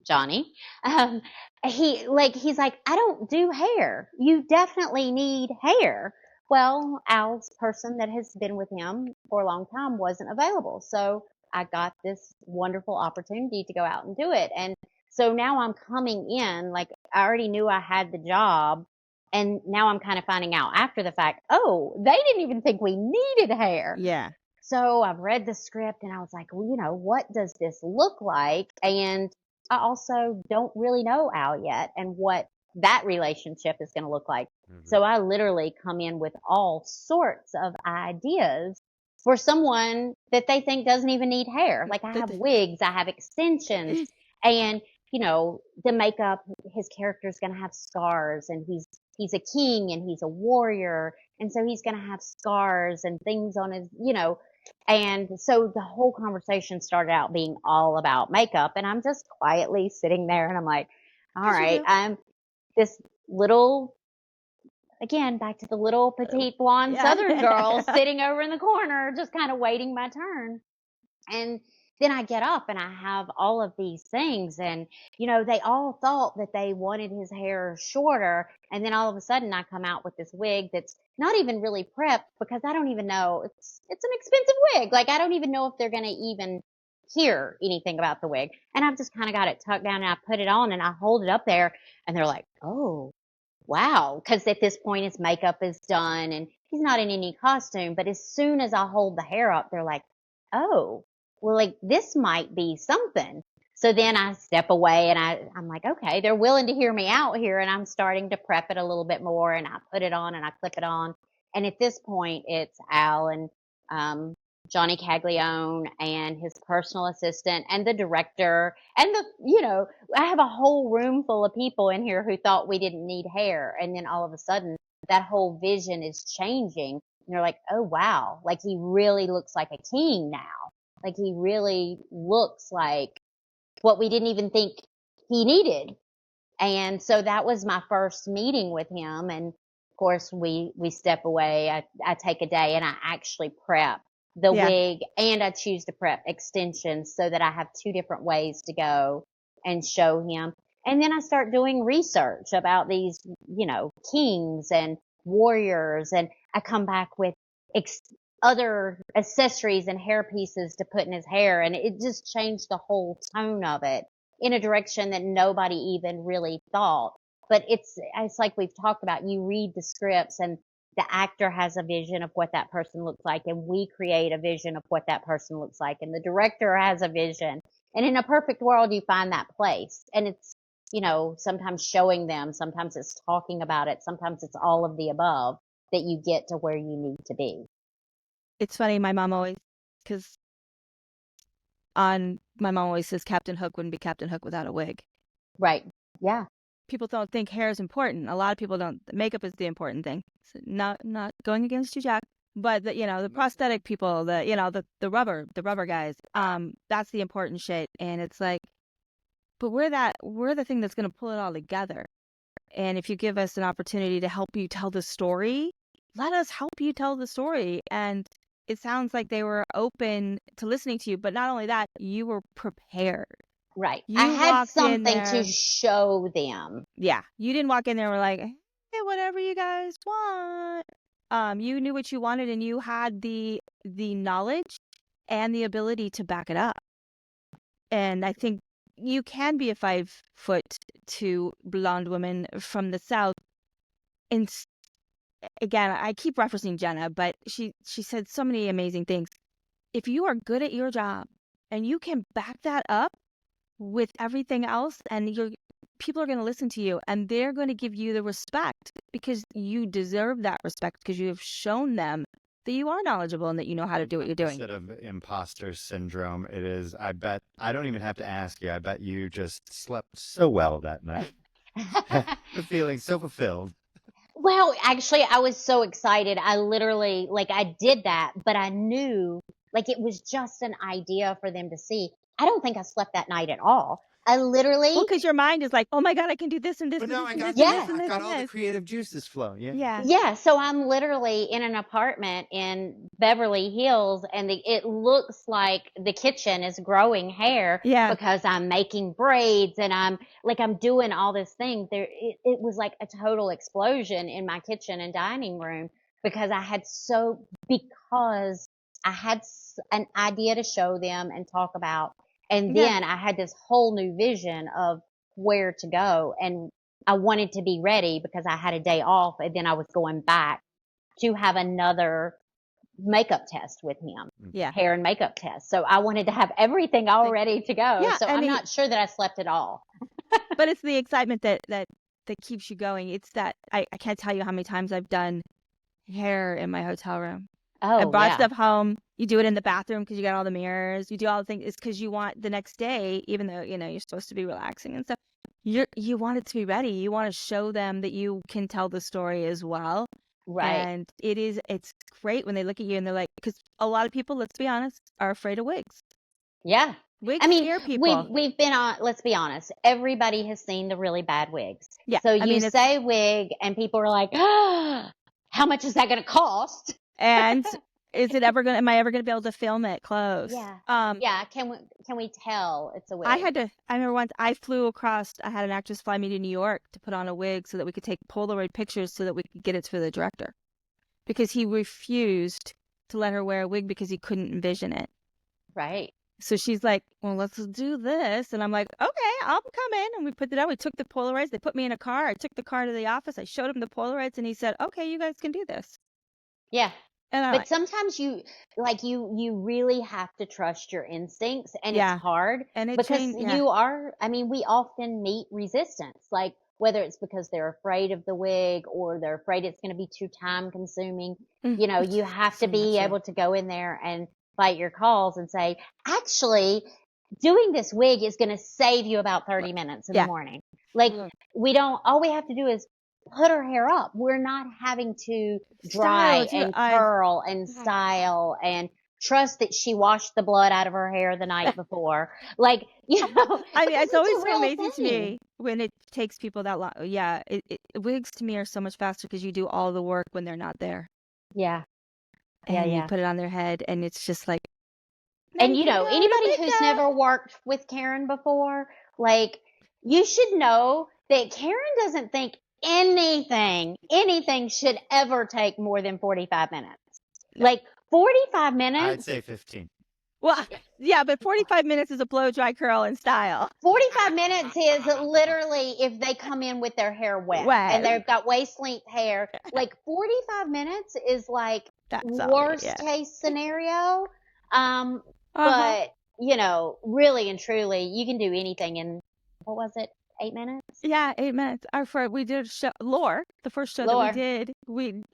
Johnny, um, he's like, I don't do hair. You definitely need hair. Well, Al's person that has been with him for a long time wasn't available. So I got this wonderful opportunity to go out and do it. And so now I'm coming in, like, I already knew I had the job. And now I'm kind of finding out after the fact, oh, they didn't even think we needed hair.
Yeah.
So I've read the script and I was like, well, what does this look like? And I also don't really know Al yet and what that relationship is going to look like.
Mm-hmm.
So I literally come in with all sorts of ideas for someone that they think doesn't even need hair. Like, I have wigs, I have extensions, and the makeup, his character's going to have scars, and he's a king and he's a warrior. And so he's going to have scars and things on his, and so the whole conversation started out being all about makeup. And I'm just quietly sitting there and I'm like, all right, I'm this little, again, back to the little petite blonde Southern girl sitting over in the corner, just kind of waiting my turn. And then I get up and I have all of these things, and they all thought that they wanted his hair shorter, and then all of a sudden I come out with this wig that's not even really prepped, because I don't even know, it's an expensive wig. Like, I don't even know if they're going to even hear anything about the wig. And I've just kind of got it tucked down and I put it on and I hold it up there and they're like, oh, wow. Because at this point his makeup is done and he's not in any costume. But as soon as I hold the hair up, they're like, oh, well, like, this might be something. So then I step away and I'm like, okay, they're willing to hear me out here. And I'm starting to prep it a little bit more, and I put it on and I clip it on. And at this point it's Al and, Johnny Caglione and his personal assistant and the director and I have a whole room full of people in here who thought we didn't need hair. And then all of a sudden that whole vision is changing. And they're like, oh, wow. Like, he really looks like a king now. Like, he really looks like what we didn't even think he needed. And so that was my first meeting with him. And of course we step away. I take a day and I actually prep the wig, and I choose to prep extensions so that I have two different ways to go and show him. And then I start doing research about these, kings and warriors. And I come back with other accessories and hair pieces to put in his hair. And it just changed the whole tone of it in a direction that nobody even really thought. But it's like we've talked about, you read the scripts and the actor has a vision of what that person looks like, and we create a vision of what that person looks like, and the director has a vision. And in a perfect world, you find that place. And it's, sometimes showing them, sometimes it's talking about it, sometimes it's all of the above that you get to where you need to be.
It's funny, my mom always says Captain Hook wouldn't be Captain Hook without a wig.
Right. Yeah.
People don't think hair is important. A lot of people don't. Makeup is the important thing. So not going against you, Jack, but the prosthetic people, the rubber guys, that's the important shit. And it's like, but we're the thing that's going to pull it all together. And if you give us an opportunity to help you tell the story, let us help you tell the story. And it sounds like they were open to listening to you, but not only that, you were prepared.
Right. I had something to show them.
Yeah. You didn't walk in there and were like, hey, whatever you guys want. You knew what you wanted, and you had the knowledge and the ability to back it up. And I think you can be a 5'2" blonde woman from the South. And again, I keep referencing Jenna, but she said so many amazing things. If you are good at your job and you can back that up with everything else, and people are going to listen to you, and they're going to give you the respect because you deserve that respect, because you have shown them that you are knowledgeable and that you know how to do what you're doing.
Instead of imposter syndrome, it is, I bet, I don't even have to ask you, I bet you just slept so well that night. Feeling so fulfilled.
Well, actually, I was so excited. I literally, like, I did that, but I knew, like, it was just an idea for them to see. I don't think I slept that night at all. I literally,
Well, because your mind is like, oh my God, I can do this and this
But
and
no,
this
I
and
got
this and
Yeah.
this and
I
this
got
and
all the
this.
creative juices flowing. Yeah.
Yeah.
yeah, so I'm literally in an apartment in Beverly Hills, and it looks like the kitchen is growing hair
Yeah.
because I'm making braids and I'm doing all this thing. It was like a total explosion in my kitchen and dining room because because I had an idea to show them and talk about, and
Yeah.
then I had this whole new vision of where to go, and I wanted to be ready because I had a day off, and then I was going back to have another makeup test with him,
Yeah.
hair and makeup test. So I wanted to have everything all ready to go.
Yeah,
So
and
I'm not sure that I slept at all.
but it's the excitement that keeps you going. It's that I can't tell you how many times I've done hair in my hotel room. I
Oh,
brought
yeah.
stuff home. You do it in the bathroom because you got all the mirrors. You do all the things. It's because you want the next day, even though you're supposed to be relaxing and stuff. You want it to be ready. You want to show them that you can tell the story as well.
Right.
And it's great when they look at you and they're like, because a lot of people, let's be honest, are afraid of wigs.
Yeah.
Wigs
I mean,
scare people.
we've been on, let's be honest, everybody has seen the really bad wigs.
Yeah,
So
I
you
mean, it's
say wig and people are like, ah, how much is that going to cost?
and am I ever gonna be able to film it close?
Yeah. Yeah. Can we tell it's a wig?
I remember once I had an actress fly me to New York to put on a wig so that we could take Polaroid pictures so that we could get it to the director. Because he refused to let her wear a wig because he couldn't envision it.
Right.
So she's like, well, let's do this. And I'm like, okay, I'll come in. And we put it out. We took the Polaroids. They put me in a car. I took the car to the office. I showed him the Polaroids and he said, okay, you guys can do this.
Yeah.
And I'm
But
like,
sometimes you really have to trust your instincts, and
Yeah.
it's hard
and it
because
changed.
we often meet resistance, like whether it's because they're afraid of the wig or they're afraid it's going to be too time consuming. You have to be able to go in there and fight your calls and say, actually, doing this wig is going to save you about 30 minutes in the morning. Like, all we have to do is put her hair up. We're not having to dry and curl and style and trust that she washed the blood out of her hair the night before. Like,
I mean, it's always so amazing to
thing.
me when it takes people that long. Yeah, wigs to me are so much faster because you do all the work when they're not there.
Yeah.
And you put it on their head, and it's just like.
And anybody who's never worked with Karen before, like, you should know that Karen doesn't think anything should ever take more than 45 minutes. Like 45 minutes.
I'd say 15.
Well, yeah, but 45 minutes is a blow, dry, curl, and style.
45 minutes is literally if they come in with their hair wet. And they've got waist length hair. Like 45 minutes is like worst case scenario. But really and truly, you can do anything in, what was it, 8 minutes?
Yeah, 8 minutes. We did a show, Lore, the first show that we did.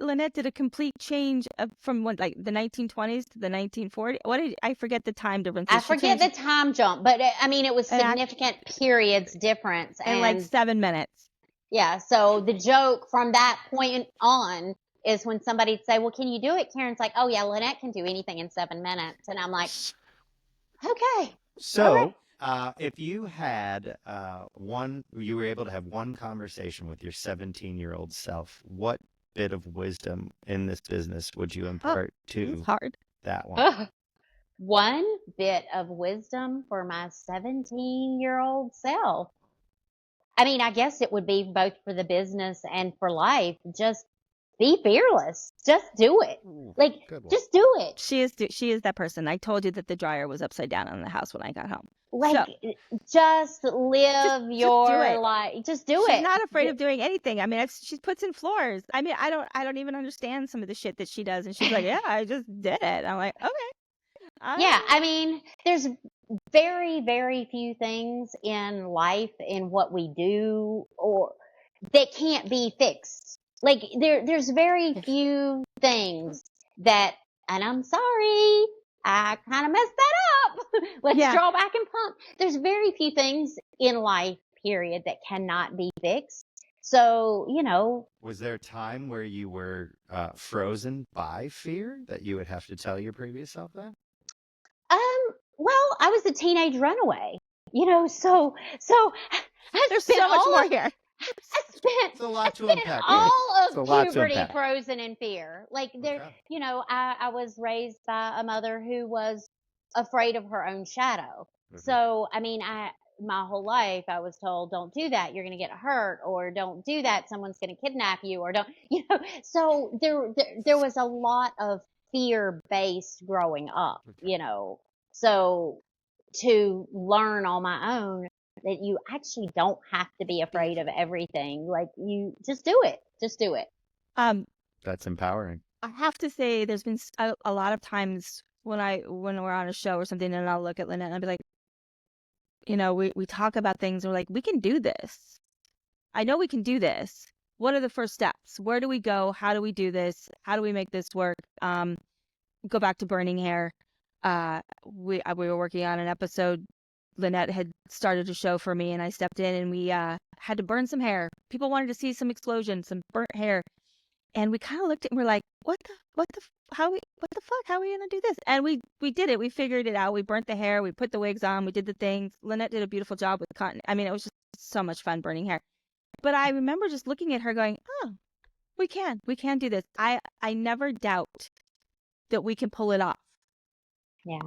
Lynette did a complete change from the 1920s to the 1940s. I forget the time difference.
I forget the time jump, but it was significant periods difference.
And like 7 minutes.
Yeah, so the joke from that point on is when somebody'd say, well, can you do it? Karen's like, oh yeah, Lynette can do anything in 7 minutes. And I'm like, okay.
So if you had you were able to have one conversation with your 17-year-old self, what bit of wisdom in this business would you impart to that one?
One bit of wisdom for my 17-year-old self. I guess it would be both for the business and for life. Just be fearless. Just do it. Like, just do it.
She is that person. I told you that the dryer was upside down in the house when I got home.
Like, just live your life. Just do it.
She's not afraid of doing anything. She puts in floors. I don't even understand some of the shit that she does. And she's like, yeah, I just did it. I'm like, okay.
Yeah, there's very, very few things in life, in what we do, or that can't be fixed. Like, there's very few things that, and I'm sorry, I kind of messed that up. Let's draw back and pump. There's very few things in life, period that cannot be fixed. So,
Was there a time where you were frozen by fear that you would have to tell your previous self that?
Well, I was a teenage runaway, so I
There's
spent
so much
all
more
of
here.
It's a
I
lot to
spent
unpack.
all
It's a
of
lot to
puberty
unpack.
frozen in fear. Like there,
Okay.
I was raised by a mother who was afraid of her own shadow.
Mhm.
So, my whole life I was told, don't do that. You're going to get hurt, or don't do that. Someone's going to kidnap you, or don't, so there was a lot of fear based growing up,
Okay.
so to learn on my own that you actually don't have to be afraid of everything. Like you just do it. Just do it.
Um,
That's empowering.
I have to say, there's been a lot of times when we're on a show or something, and I'll look at Lynette and I'll be like, we talk about things and we're like, we can do this. I know we can do this. What are the first steps? Where do we go? How do we do this? How do we make this work? Go back to burning hair. We were working on an episode. Lynette had started a show for me, and I stepped in, and we had to burn some hair. People wanted to see some explosion, some burnt hair, and we kind of looked at it and we're like, what the fuck? How are we gonna do this? And we did it. We figured it out. We burnt the hair. We put the wigs on. We did the things. Lynette did a beautiful job with cotton. I mean, it was just so much fun burning hair. But I remember just looking at her going, oh, we can do this. I never doubt that we can pull it off.
Yeah.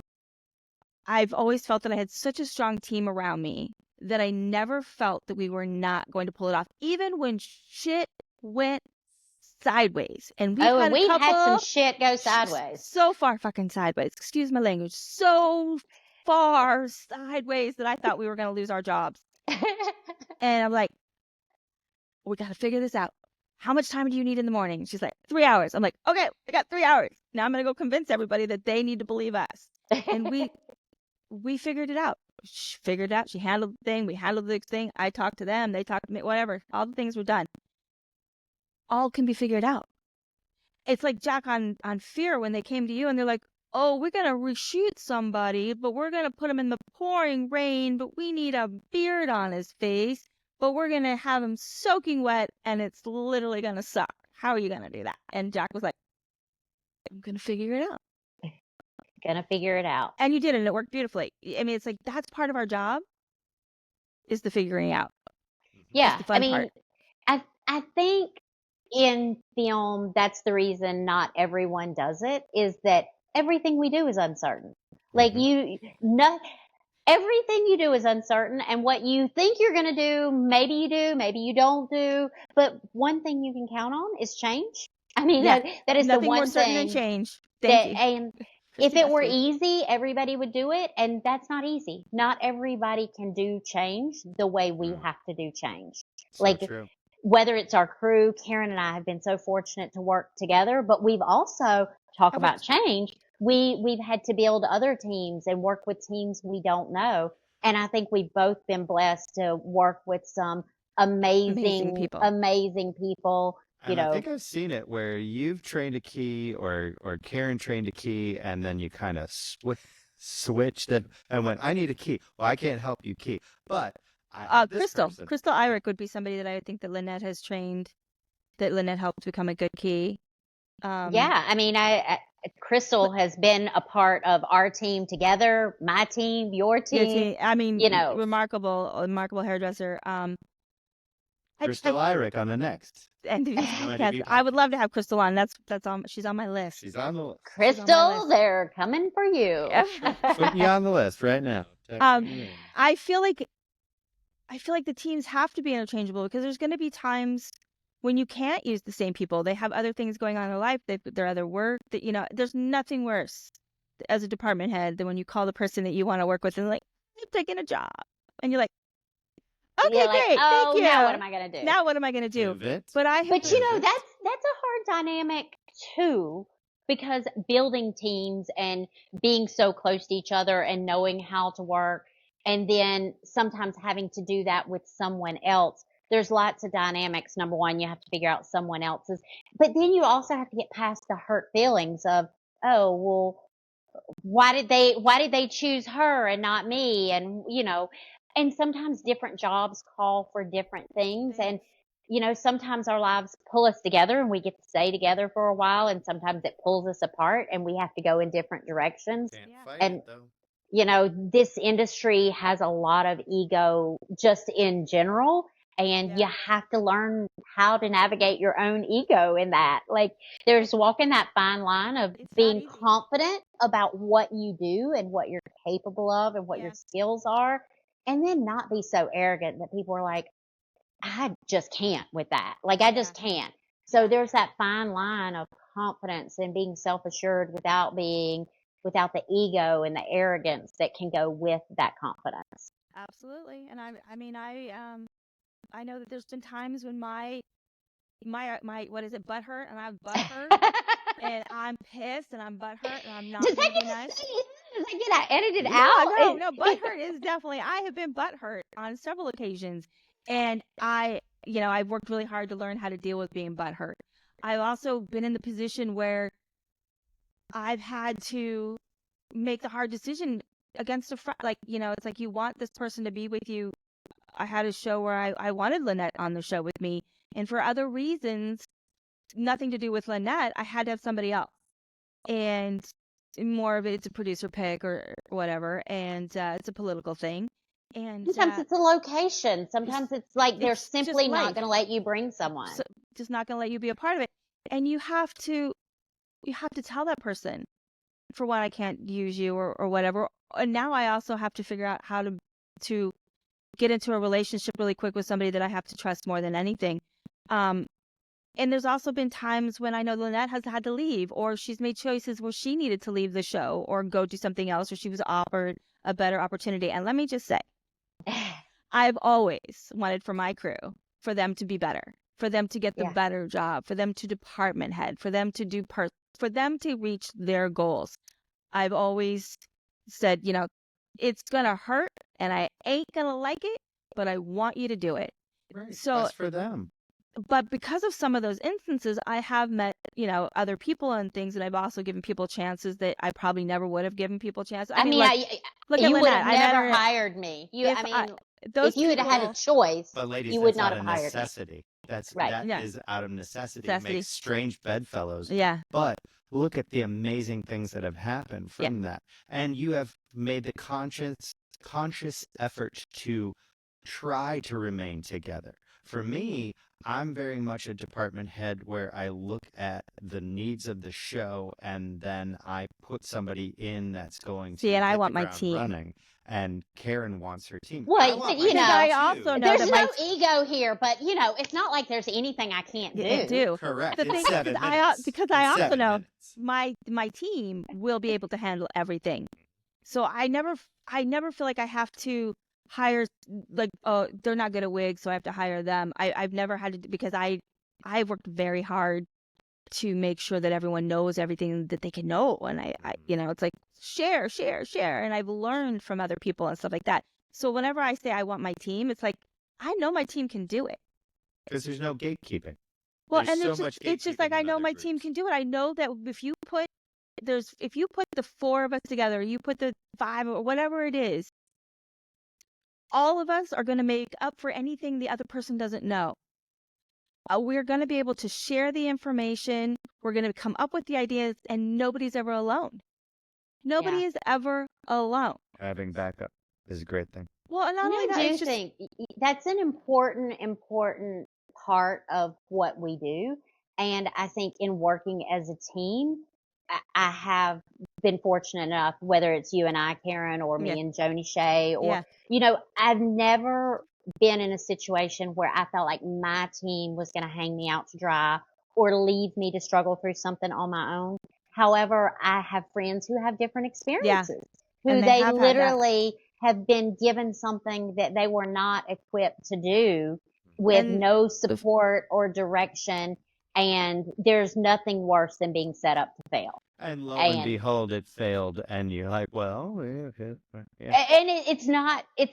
I've always felt that I had such a strong team around me that I never felt that we were not going to pull it off, even when shit went sideways. And we've had
we've
a couple
had some shit go sideways.
so far fucking sideways. Excuse my language. So far sideways that I thought we were going to lose our jobs. And I'm like, we got to figure this out. How much time do you need in the morning? She's like, 3 hours. I'm like, okay, I got 3 hours. Now I'm going to go convince everybody that they need to believe us. And we figured it out. She figured it out. She handled the thing. We handled the thing. I talked to them. They talked to me. Whatever. All the things were done. All can be figured out. It's like Jack on Fear when they came to you and they're like, oh, we're going to reshoot somebody, but we're going to put him in the pouring rain, but we need a beard on his face, but we're going to have him soaking wet and it's literally going to suck. How are you going to do that? And Jack was like, I'm going to figure it out.
Gonna figure it out.
And you did, and it worked beautifully. I mean, it's like that's part of our job is the figuring out.
Yeah.
The fun part.
I think in film, that's the reason not everyone does it, is that everything we do is uncertain. Like everything you do is uncertain, and what you think you're going to do, maybe you do, maybe you don't do. But one thing you can count on is change. I mean, that is
nothing
the one
more certain
thing
than change. Thank you.
And if it were easy, everybody would do it, and that's not easy. Not everybody can do change the way we have to do change.
So
like
true.
Whether it's our crew, Karen and I have been so fortunate to work together, but we've also talked about change. We've had to build other teams and work with teams we don't know. And I think we've both been blessed to work with some amazing people.
And I think I've seen it where you've trained a key or Karen trained a key, and then you kind of switched it and went, I need a key. Well, I can't help you key. But Crystal
Irick would be somebody that I think that Lynette has trained, that Lynette helped become a good key.
Yeah, I mean, Crystal has been a part of our team together, my team, your team.
I mean, remarkable hairdresser.
Crystal Irick on the next.
Yes, I would love to have Crystal on. That's on. She's on my list.
She's on the list.
Crystal, they're coming for you.
Putting you on the list right now.
I feel like the teams have to be interchangeable because there's going to be times when you can't use the same people. They have other things going on in their life. Their other work. That there's nothing worse as a department head than when you call the person that you want to work with and they're like, I'm taking a job, and you're like, okay, great, thank you.
Now what am I gonna do?
But
that's a hard dynamic too, because building teams and being so close to each other and knowing how to work, and then sometimes having to do that with someone else. There's lots of dynamics. Number one, you have to figure out someone else's, but then you also have to get past the hurt feelings of, oh, well, why did they choose her and not me? And And sometimes different jobs call for different things. And, sometimes our lives pull us together and we get to stay together for a while. And sometimes it pulls us apart and we have to go in different directions.
Can't
Yeah.
fight
And,
it though.
this industry has a lot of ego just in general. And you
Yeah.
have to learn how to navigate your own ego in that. Like, there's walking that fine line of
It's not
being
easy.
confident about what you do and what you're capable of and what
Yeah.
your skills are. And then not be so arrogant that people are like, I just can't with that. Like, I
Yeah.
just can't. So
Yeah.
there's that fine line of confidence and being self-assured without the ego and the arrogance that can go with that confidence.
Absolutely. And I mean, I know that there's been times when my what is it, butt hurt, and I'm butt hurt, and I'm pissed, and I'm butt hurt, and I'm not
Does
going
that
to be
get
nice.
does that get edited
No,
out?
no, butt hurt is definitely. I have been butt hurt on several occasions, and I've worked really hard to learn how to deal with being butt hurt. I've also been in the position where I've had to make the hard decision against a friend. Like, it's like you want this person to be with you. I had a show where I wanted Lynette on the show with me, and for other reasons, nothing to do with Lynette, I had to have somebody else. And more of it's a producer pick or whatever, and it's a political thing. And
Sometimes it's a location. Sometimes it's like they're
it's just
simply not
life.
going to let you bring someone.
So, just not going to let you be a part of it. And you have to tell that person, for what, I can't use you or whatever. And now I also have to figure out how to get into a relationship really quick with somebody that I have to trust more than anything. And there's also been times when I know Lynette has had to leave, or she's made choices where she needed to leave the show or go do something else, or she was offered a better opportunity. And let me just say, I've always wanted for my crew, for them to be better, for them to get the
Yeah.
better job, for them to department head, for them to do for them to reach their goals. I've always said, it's going to hurt and I ain't going to like it, but I want you to do it.
Right.
So,
Best for them.
but because of some of those instances, I have met, other people and things, and I've also given people chances that I probably never would have given people chances. I mean, look at
you would
Lynette.
have
I met
never
her.
hired me.
Those
If you had had a
people,
choice,
But ladies,
you would
that's
not
out
have
of
hired me.
necessity.
Right.
That
Yeah.
is out of necessity.
Necessity.
Makes strange bedfellows.
yeah,
But look at the amazing things that have happened from that. And you have made the conscious effort to try to remain together. For me, I'm very much a department head where I look at the needs of the show and then I put somebody in that's going to
and I
hit
want
the
my
ground
team.
running. And Karen wants her team.
Well,
I want
but,
my
you
team
know,
I
too.
also know
there's
that
no ego here, but it's not like there's anything I can't do.
Correct.
The
It's
thing
7
is,
minutes.
because I
It's
also
7
know
minutes.
my team will be able to handle everything. So I never feel like I have to hire, like, oh, they're not good at wigs, so I have to hire them. I've never had to, because I worked very hard to make sure that everyone knows everything that they can know. And I it's like share. And I've learned from other people and stuff like that. So whenever I say I want my team, it's like, I know my team can do it.
Because there's no gatekeeping.
Well,
There's
and
so much
it's just like,
gatekeeping
I
in
know
other
my team
groups.
can do it. I know that if you put the 4 of us together, you put the 5 or whatever it is, all of us are going to make up for anything the other person doesn't know. We're going to be able to share the information. We're going to come up with the ideas, and nobody's ever alone. Nobody is ever alone.
Having backup is a great thing.
Well, and not only that,
I do
it's just,
think that's an important part of what we do. And I think in working as a team, I have been fortunate enough, whether it's you and I, Karen, or me
Yeah.
and Joni Shea, or,
Yeah.
I've never been in a situation where I felt like my team was going to hang me out to dry or leave me to struggle through something on my own. However, I have friends who have different experiences, who
And they
they
have had that.
literally have been given something that they were not equipped to do with
And
no support or direction. And there's nothing worse than being set up to fail.
And lo and behold, it failed, and you're like, well, yeah.
And it's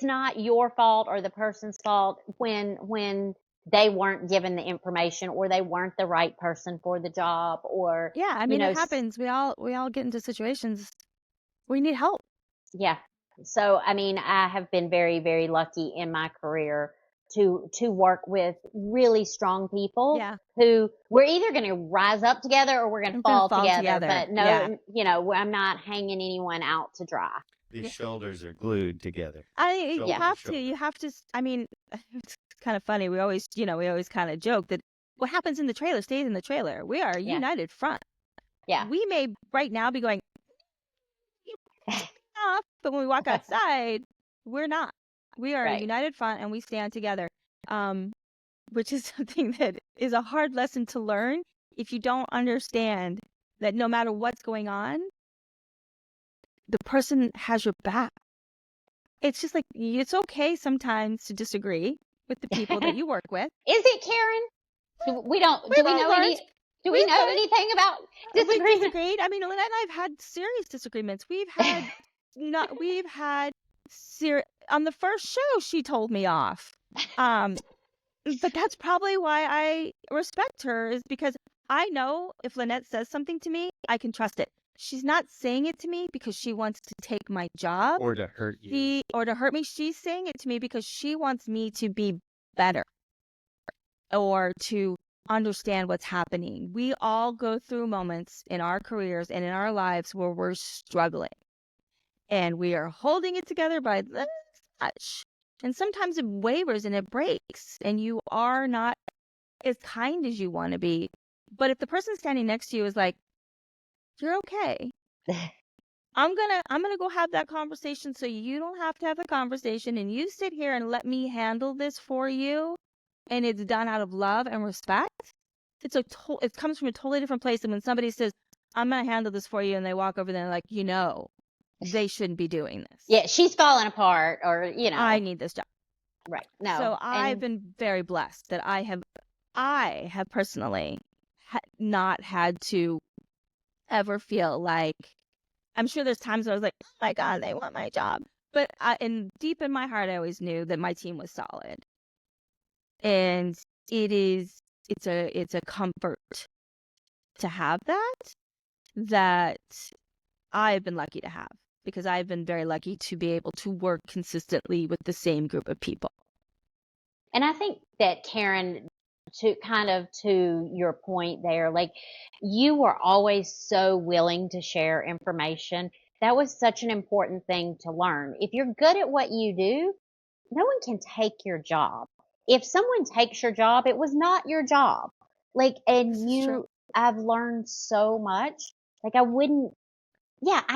not your fault or the person's fault when they weren't given the information or they weren't the right person for the job, or
yeah, I mean, it happens. We all get into situations where we need help.
Yeah. So, I mean, I have been very, very lucky in my career to work with really strong people
Yeah.
who we're either going to rise up together or we're going to
We're gonna
fall
fall
together.
together.
But
Yeah.
no, you know, I'm not hanging anyone out to dry.
These
Yeah.
shoulders are glued together.
You
Yeah.
have to. You have to. I mean, it's kind of funny. We always kind of joke that what happens in the trailer stays in the trailer. We are a
Yeah.
united front.
Yeah.
We may right now be going off, but when we walk outside, we're not. We are a
Right.
united front, and we stand together. Which is something that is a hard lesson to learn if you don't understand that no matter what's going on, the person has your back. It's just like it's okay sometimes to disagree with the people that you work with.
Is it, Karen? Do we know
We've
anything about
We've
disagreement?
disagreed. I mean, Lynette and I have had serious disagreements. We've had on the first show she told me off. But that's probably why I respect her, is because I know if Lynette says something to me, I can trust it. She's not saying it to me because she wants to take my job
Or to hurt you.
or to hurt me. She's saying it to me because she wants me to be better or to understand what's happening. We all go through moments in our careers and in our lives where we're struggling and we are holding it together by this much. And sometimes it wavers and it breaks and you are not as kind as you want to be. But if the person standing next to you is like, you're okay. I'm gonna go have that conversation so you don't have to have the conversation and you sit here and let me handle this for you, and it's done out of love and respect. It comes from a totally different place than when somebody says, I'm gonna handle this for you, and they walk over there and like, they shouldn't be doing this.
Yeah, she's falling apart, or
I need this job.
Right. No.
So I've been very blessed that I have personally not had to ever feel like, I'm sure there's times where I was like, oh my God, they want my job. But deep in my heart, I always knew that my team was solid. And it's a comfort to have that I've been lucky to have, because I've been very lucky to be able to work consistently with the same group of people.
And I think that, Karen, to your point there, like, you were always so willing to share information. That was such an important thing to learn. If you're good at what you do, no one can take your job. If someone takes your job, it was not your job. Like, I've learned so much. Like, I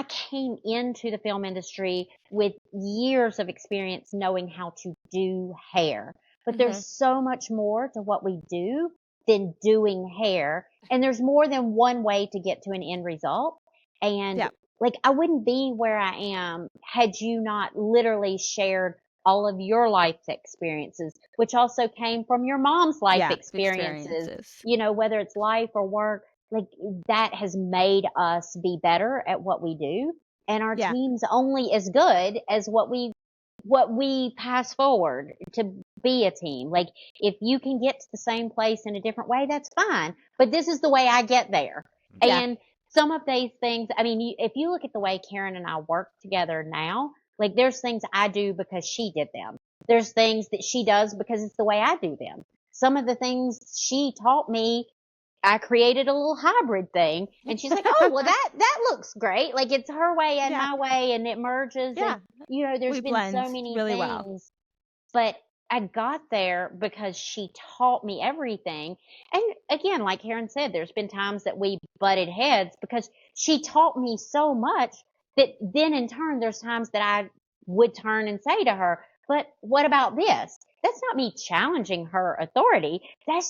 came into the film industry with years of experience knowing how to do hair. But there's so much more to what we do than doing hair. And there's more than one way to get to an end result. And like, I wouldn't be where I am had you not literally shared all of your life experiences, which also came from your mom's life experiences, whether it's life or work. Like, that has made us be better at what we do. And our team's only as good as what we pass forward to be a team. Like, if you can get to the same place in a different way, that's fine. But this is the way I get there. Yeah. And some of these things, I mean, if you look at the way Karen and I work together now, like, there's things I do because she did them. There's things that she does because it's the way I do them. Some of the things she taught me, I created a little hybrid thing, and she's like, oh, well, that looks great. Like, it's her way and my way, and it merges. Yeah. And, there's been so many really things. Well. But I got there because she taught me everything. And again, like Karen said, there's been times that we butted heads because she taught me so much that then in turn, there's times that I would turn and say to her, but what about this? That's not me challenging her authority.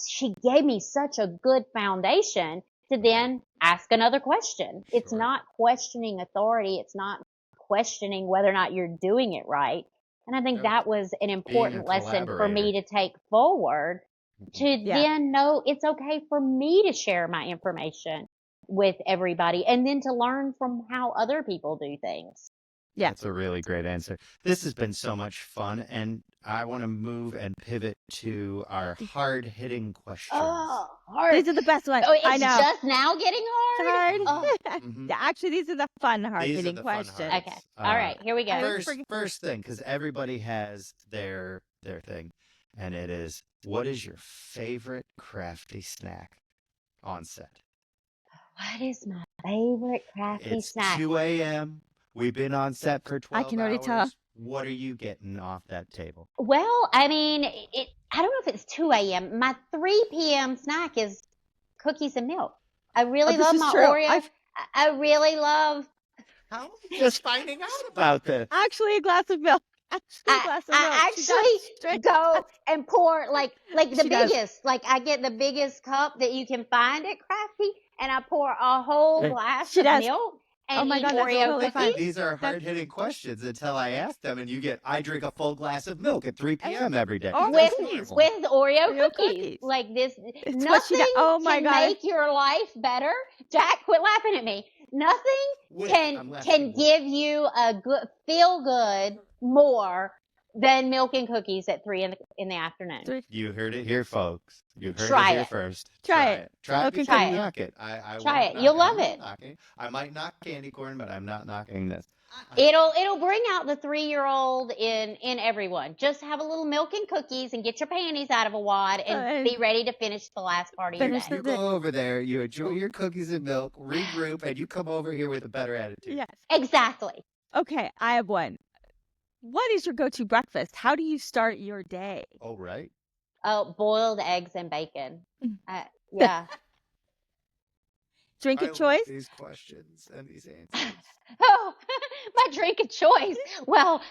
She gave me such a good foundation to then ask another question. Sure. It's not questioning authority. It's not questioning whether or not you're doing it right. And I think that was an important lesson for me to take forward, to then know it's okay for me to share my information with everybody and then to learn from how other people do things.
Yeah.
That's a really great answer. This has been so much fun, and I want to move and pivot to our hard-hitting questions.
Oh, hard.
These are the best ones.
Oh,
I
it's
know.
just now getting
It's
hard?
hard.
Oh,
Mhm.
Actually, these are the fun,
These are
hard-hitting
the fun
questions.
hearts.
okay. All right, here we go.
I was
First thing, because everybody has their thing, and it is, what is your favorite crafty snack on set?
What is my favorite crafty
It's
snack?
2 a.m. We've been on set for 12
I can already tell.
hours. What are you getting off that table?
Well, I mean, I don't know if it's 2 a.m. My 3 p.m. snack is cookies and milk. I really
this
love
is
my
true.
Oreo. I really love.
How are you just finding out about this?
Actually, a glass of milk. Actually, a glass of milk.
I
She
actually
does straight-
go and pour like the
She does.
biggest. Like I get the biggest cup that you can find at Crafty, and I pour a whole glass
She
of
does.
milk and
Oh my
eat
God, that's
Oreo
totally fine.
cookies.
These are hard-hitting questions until I ask them, and you get, I drink a full glass of milk at 3 p.m. every day.
Oh,
With
That's normal.
Oreo
Oreo
cookies.
cookies.
Like this,
It's what
nothing
she does. Oh my
can
God.
make your life better. Jack, quit laughing at me. Nothing
Wait,
can
I'm laughing.
give you a good feel good more than milk and cookies at 3 in the afternoon.
Three.
You heard it here, folks. You heard
Try
it here
it.
first.
Try it.
Try it
Okay,
before
try
you
it.
knock it. I
Try
won't
it. You'll
knock
love
I'm
it.
not knocking. I might knock candy corn, but I'm not knocking this.
It'll bring out the 3-year-old in everyone. Just have a little milk and cookies and get your panties out of a wad and be ready to finish the last part of your
Finish
day.
You go over there, you enjoy your cookies and milk, regroup, and you come over here with a better attitude.
Yes.
Exactly.
Okay, I have one. What is your go-to breakfast? How do you start your day?
Oh, right.
Oh, boiled eggs and bacon.
Mm.
Yeah.
Drink
I
of
love
choice?
these questions and these answers.
Oh, my drink of choice. Well,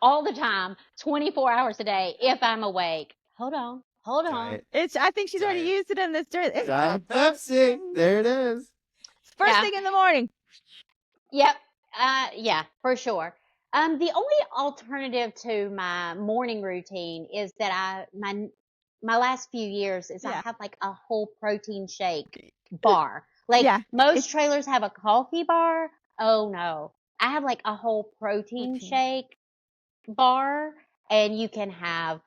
all the time, 24 hours a day, if I'm awake. Hold on.
Diet.
I think she's already
Diet.
used it in this dress. It's
Diet Pepsi. There it is.
first
Yeah.
thing in the morning.
Yep. Yeah, for sure. The only alternative to my morning routine is that my last few years is I
Yeah.
have like a whole protein shake bar. Like
Yeah,
most trailers have a coffee bar. Oh no. I have like a whole protein
Protein.
shake bar, and you can have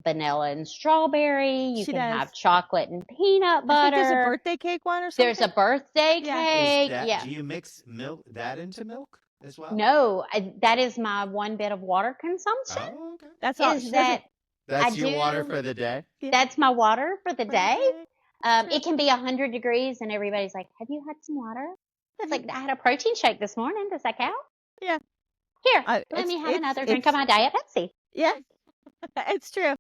vanilla and strawberry. You
She
can
does.
have chocolate and peanut
I
butter.
think there's a birthday cake one or something.
There's a birthday
Yeah.
cake.
Is do you mix that into milk as well?
No, that is my one bit of water consumption.
Oh, okay.
That's all.
Is
she
that
That's
I
your water
do-
for the day?
that's my water for the day?
doesn't.
It can be 100 degrees, and everybody's like, "Have you had some water?" It's like, I had a protein shake this morning. Does that count?
Yeah.
Here,
Uh,
let me have
it's-
another drink of my Diet Pepsi.
Yeah, it's true.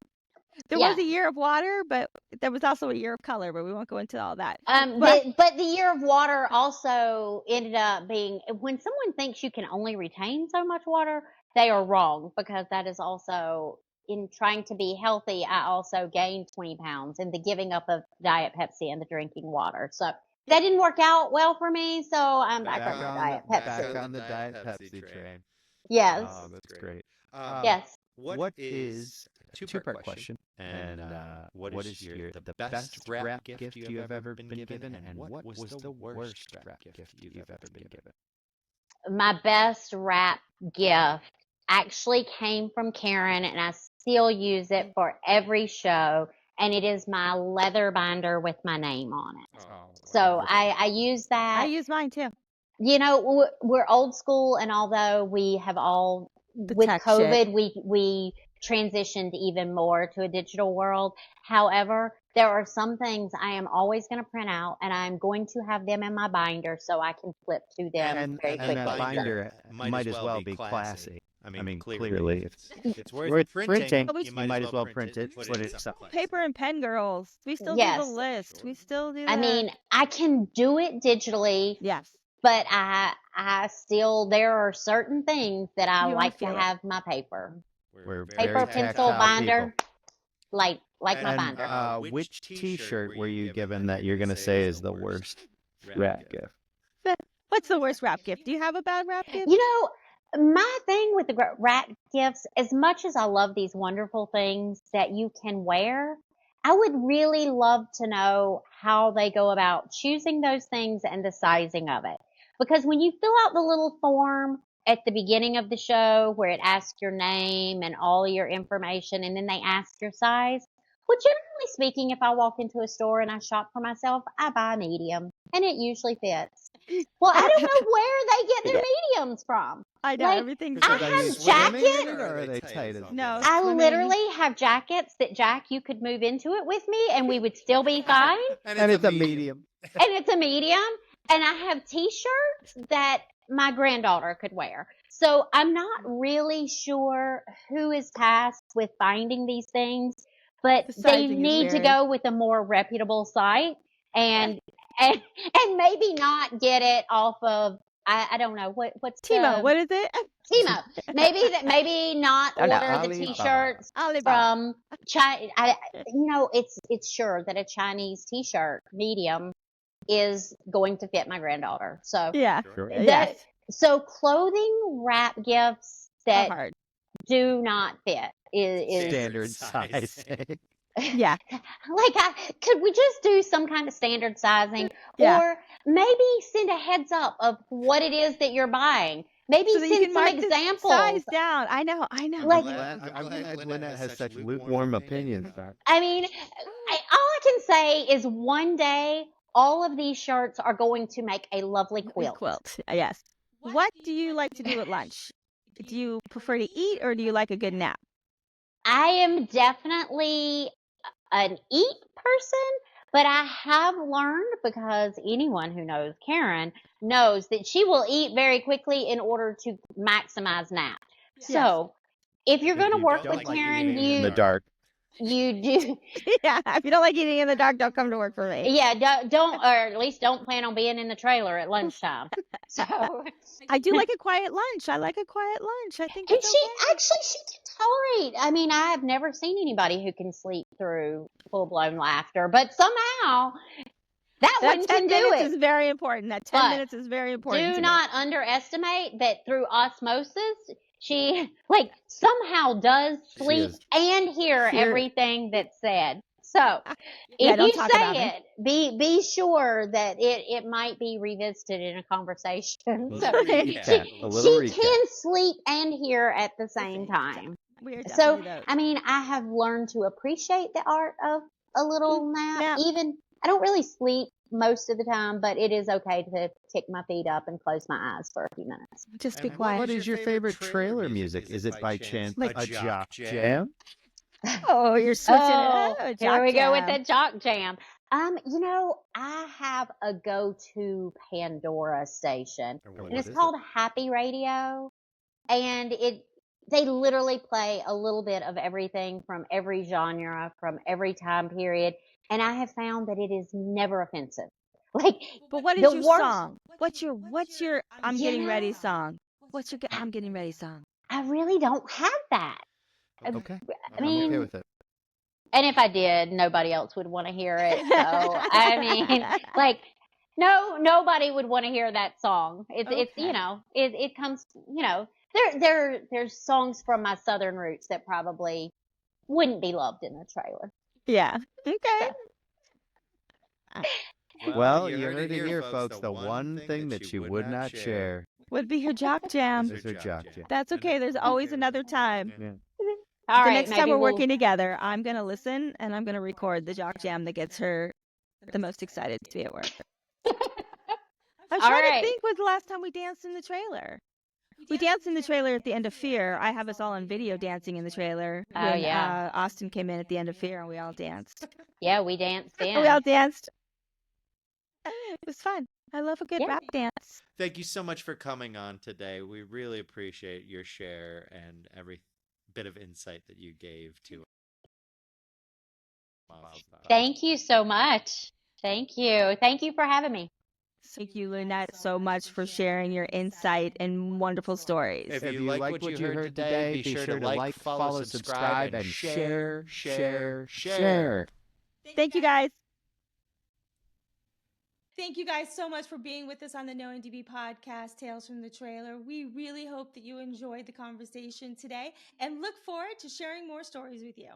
There
Yeah.
was a year of water, but there was also a year of color, but we won't go into all that.
But the year of water also ended up being, when someone thinks you can only retain so much water, they are wrong, because that is also, in trying to be healthy, I also gained 20 pounds in the giving up of Diet Pepsi and the drinking water. So that didn't work out well for me, so I'm back on the Diet Pepsi.
Back on the Diet Pepsi train.
Yes.
Oh, that's great.
Yes.
What is a two-part question? And what is the best wrap gift you have ever been given? And what was the worst wrap gift you've ever been given?
My best wrap gift actually came from Karen, and I still use it for every show, and it is my leather binder with my name on it. So I use that.
I use mine too.
You know, we're old school, and although we have all, with
tech
COVID, we transitioned even more to a digital world. However, there are some things I am always going to print out, and I'm going to have them in my binder so I can flip to them very quickly.
And that binder might as well be classy. I mean, clearly, it's
worth
worth
printing.
printing. You might as well print it. Put it someplace.
Paper and pen girls. We still do
Yes.
the list. We still do that.
I mean, I can do it digitally,
yes.
but I still, there are certain things that I
You wanna
like to
feel it.
have my paper.
We're
Paper,
very
pencil,
tactile
binder,
people.
like my
And,
binder.
which T-shirt were you given that you're going to say is the worst wrap gift?
What's the worst wrap gift? Do you have a bad wrap gift?
You know, my thing with the wrap gifts, as much as I love these wonderful things that you can wear, I would really love to know how they go about choosing those things and the sizing of it. Because when you fill out the little form at the beginning of the show where it asks your name and all your information, and then they ask your size. Well, generally speaking, if I walk into a store and I shop for myself, I buy a medium, and it usually fits. Well, I don't know where they get their mediums from.
I know,
Like,
everything's
I
Are they
have
swimming in it,
jackets.
or are they tight as
No,
I
swimming.
literally have jackets that, Jack, you could move into it with me and we would still be fine.
And it's a medium.
And it's a medium. And I have t-shirts that my granddaughter could wear. So I'm not really sure who is tasked with finding these things, but
The
they
sizing is
need to
weird.
go with a more reputable site and maybe not get it off of, I don't know, what's
Timo, what is it?
Timo. Maybe not
No, no,
order the
Alibaba.
t-shirts
Alibaba.
from China. It's sure that a Chinese t-shirt medium is going to fit my granddaughter. So
Yeah.
Sure.
Yes.
so clothing wrap gifts
So
that
hard.
do not fit is
Standard size.
Yeah.
like, could we just do some kind of standard sizing,
Yeah.
or maybe send a heads up of what it is that you're buying? Maybe
So that you
send
can
some
mark the
examples.
size down. I know.
Like-
I'm glad Lynette has such lukewarm opinions.
I mean, all I can say is one day all of these shirts are going to make a lovely quilt.
Yes. What do you like to do at lunch? Do you prefer to eat or do you like a good nap?
I am definitely an eat person, but I have learned, because anyone who knows Karen knows that she will eat very quickly in order to maximize nap. So if you're going to work with Karen,
in the dark.
you do.
Yeah. If you don't like eating in the dark, don't come to work for me.
Yeah, don't, or at least don't plan on being in the trailer at lunchtime. So,
I do like a quiet lunch. I like a quiet lunch. I think
and
it's
she
okay.
can tolerate. I mean, I have never seen anybody who can sleep through full blown laughter, but somehow that one
10
can do
minutes
it.
is very important. That 10
But
minutes is very important.
Do
to
not underestimate that through osmosis, she somehow does sleep
is.
and hear
Hear-
everything that's said. So
Yeah,
if
don't
you
talk about
say it, be sure that it might be revisited in a conversation. So
Recap. A little
she
recap.
can sleep and hear at the same time.
We are
So
definitely those.
I mean, I have learned to appreciate the art of a little nap.
nap.
Even I don't really sleep most of the time, but it is okay to kick my feet up and close my eyes for a few minutes.
Just be
And
quiet.
What is your favorite trailer music? Is it by chance
Like-
a jock jam?
Oh, you're switching
Oh,
it.
here we go with
the
the jock jam. I have a go-to Pandora station, and it's called Happy Radio, and they literally play a little bit of everything from every genre, from every time period, and I have found that it is never offensive.
But what is
the
your
worst-
song? What's your I'm
You
getting
know-
ready song? What's your I'm getting ready song?
I really don't have that.
Okay.
I
I'm
mean,
okay with it.
and if I did, nobody else would want to hear it. So, I mean, nobody would want to hear that song. It's
Okay.
it comes, there's songs from my Southern roots that probably wouldn't be loved in a trailer.
Yeah. Okay.
Well, you heard it here, folks. The one thing that she would not share
Would be your jock jam.
is her jock jam.
That's okay. There's always another time.
Yeah.
All
The
right,
next time
maybe
we're
we'll-
working together, I'm gonna listen and I'm gonna record the jock jam that gets her the most excited to be at work. I'm
All
trying
right.
to think when the last time we danced in the trailer. We danced in the trailer at the end of Fear. I have us all on video dancing in the trailer.
Oh,
when,
yeah.
Austin came in at the end of Fear and we all danced.
Yeah, we danced
We all
in.
danced. It was fun. I love a good
Yeah.
rap dance.
Thank you so much for coming on today. We really appreciate your share and every bit of insight that you gave to us.
Thank you so much. Thank you. Thank you for having me.
Thank you, Lynette, so much for sharing your insight and wonderful stories.
If
If
you
you
like
like
what you heard today, be sure to like, follow, subscribe, and share.
Thank you, guys.
Thank you guys so much for being with us on the NoNDB Podcast, Tales from the Trailer. We really hope that you enjoyed the conversation today and look forward to sharing more stories with you.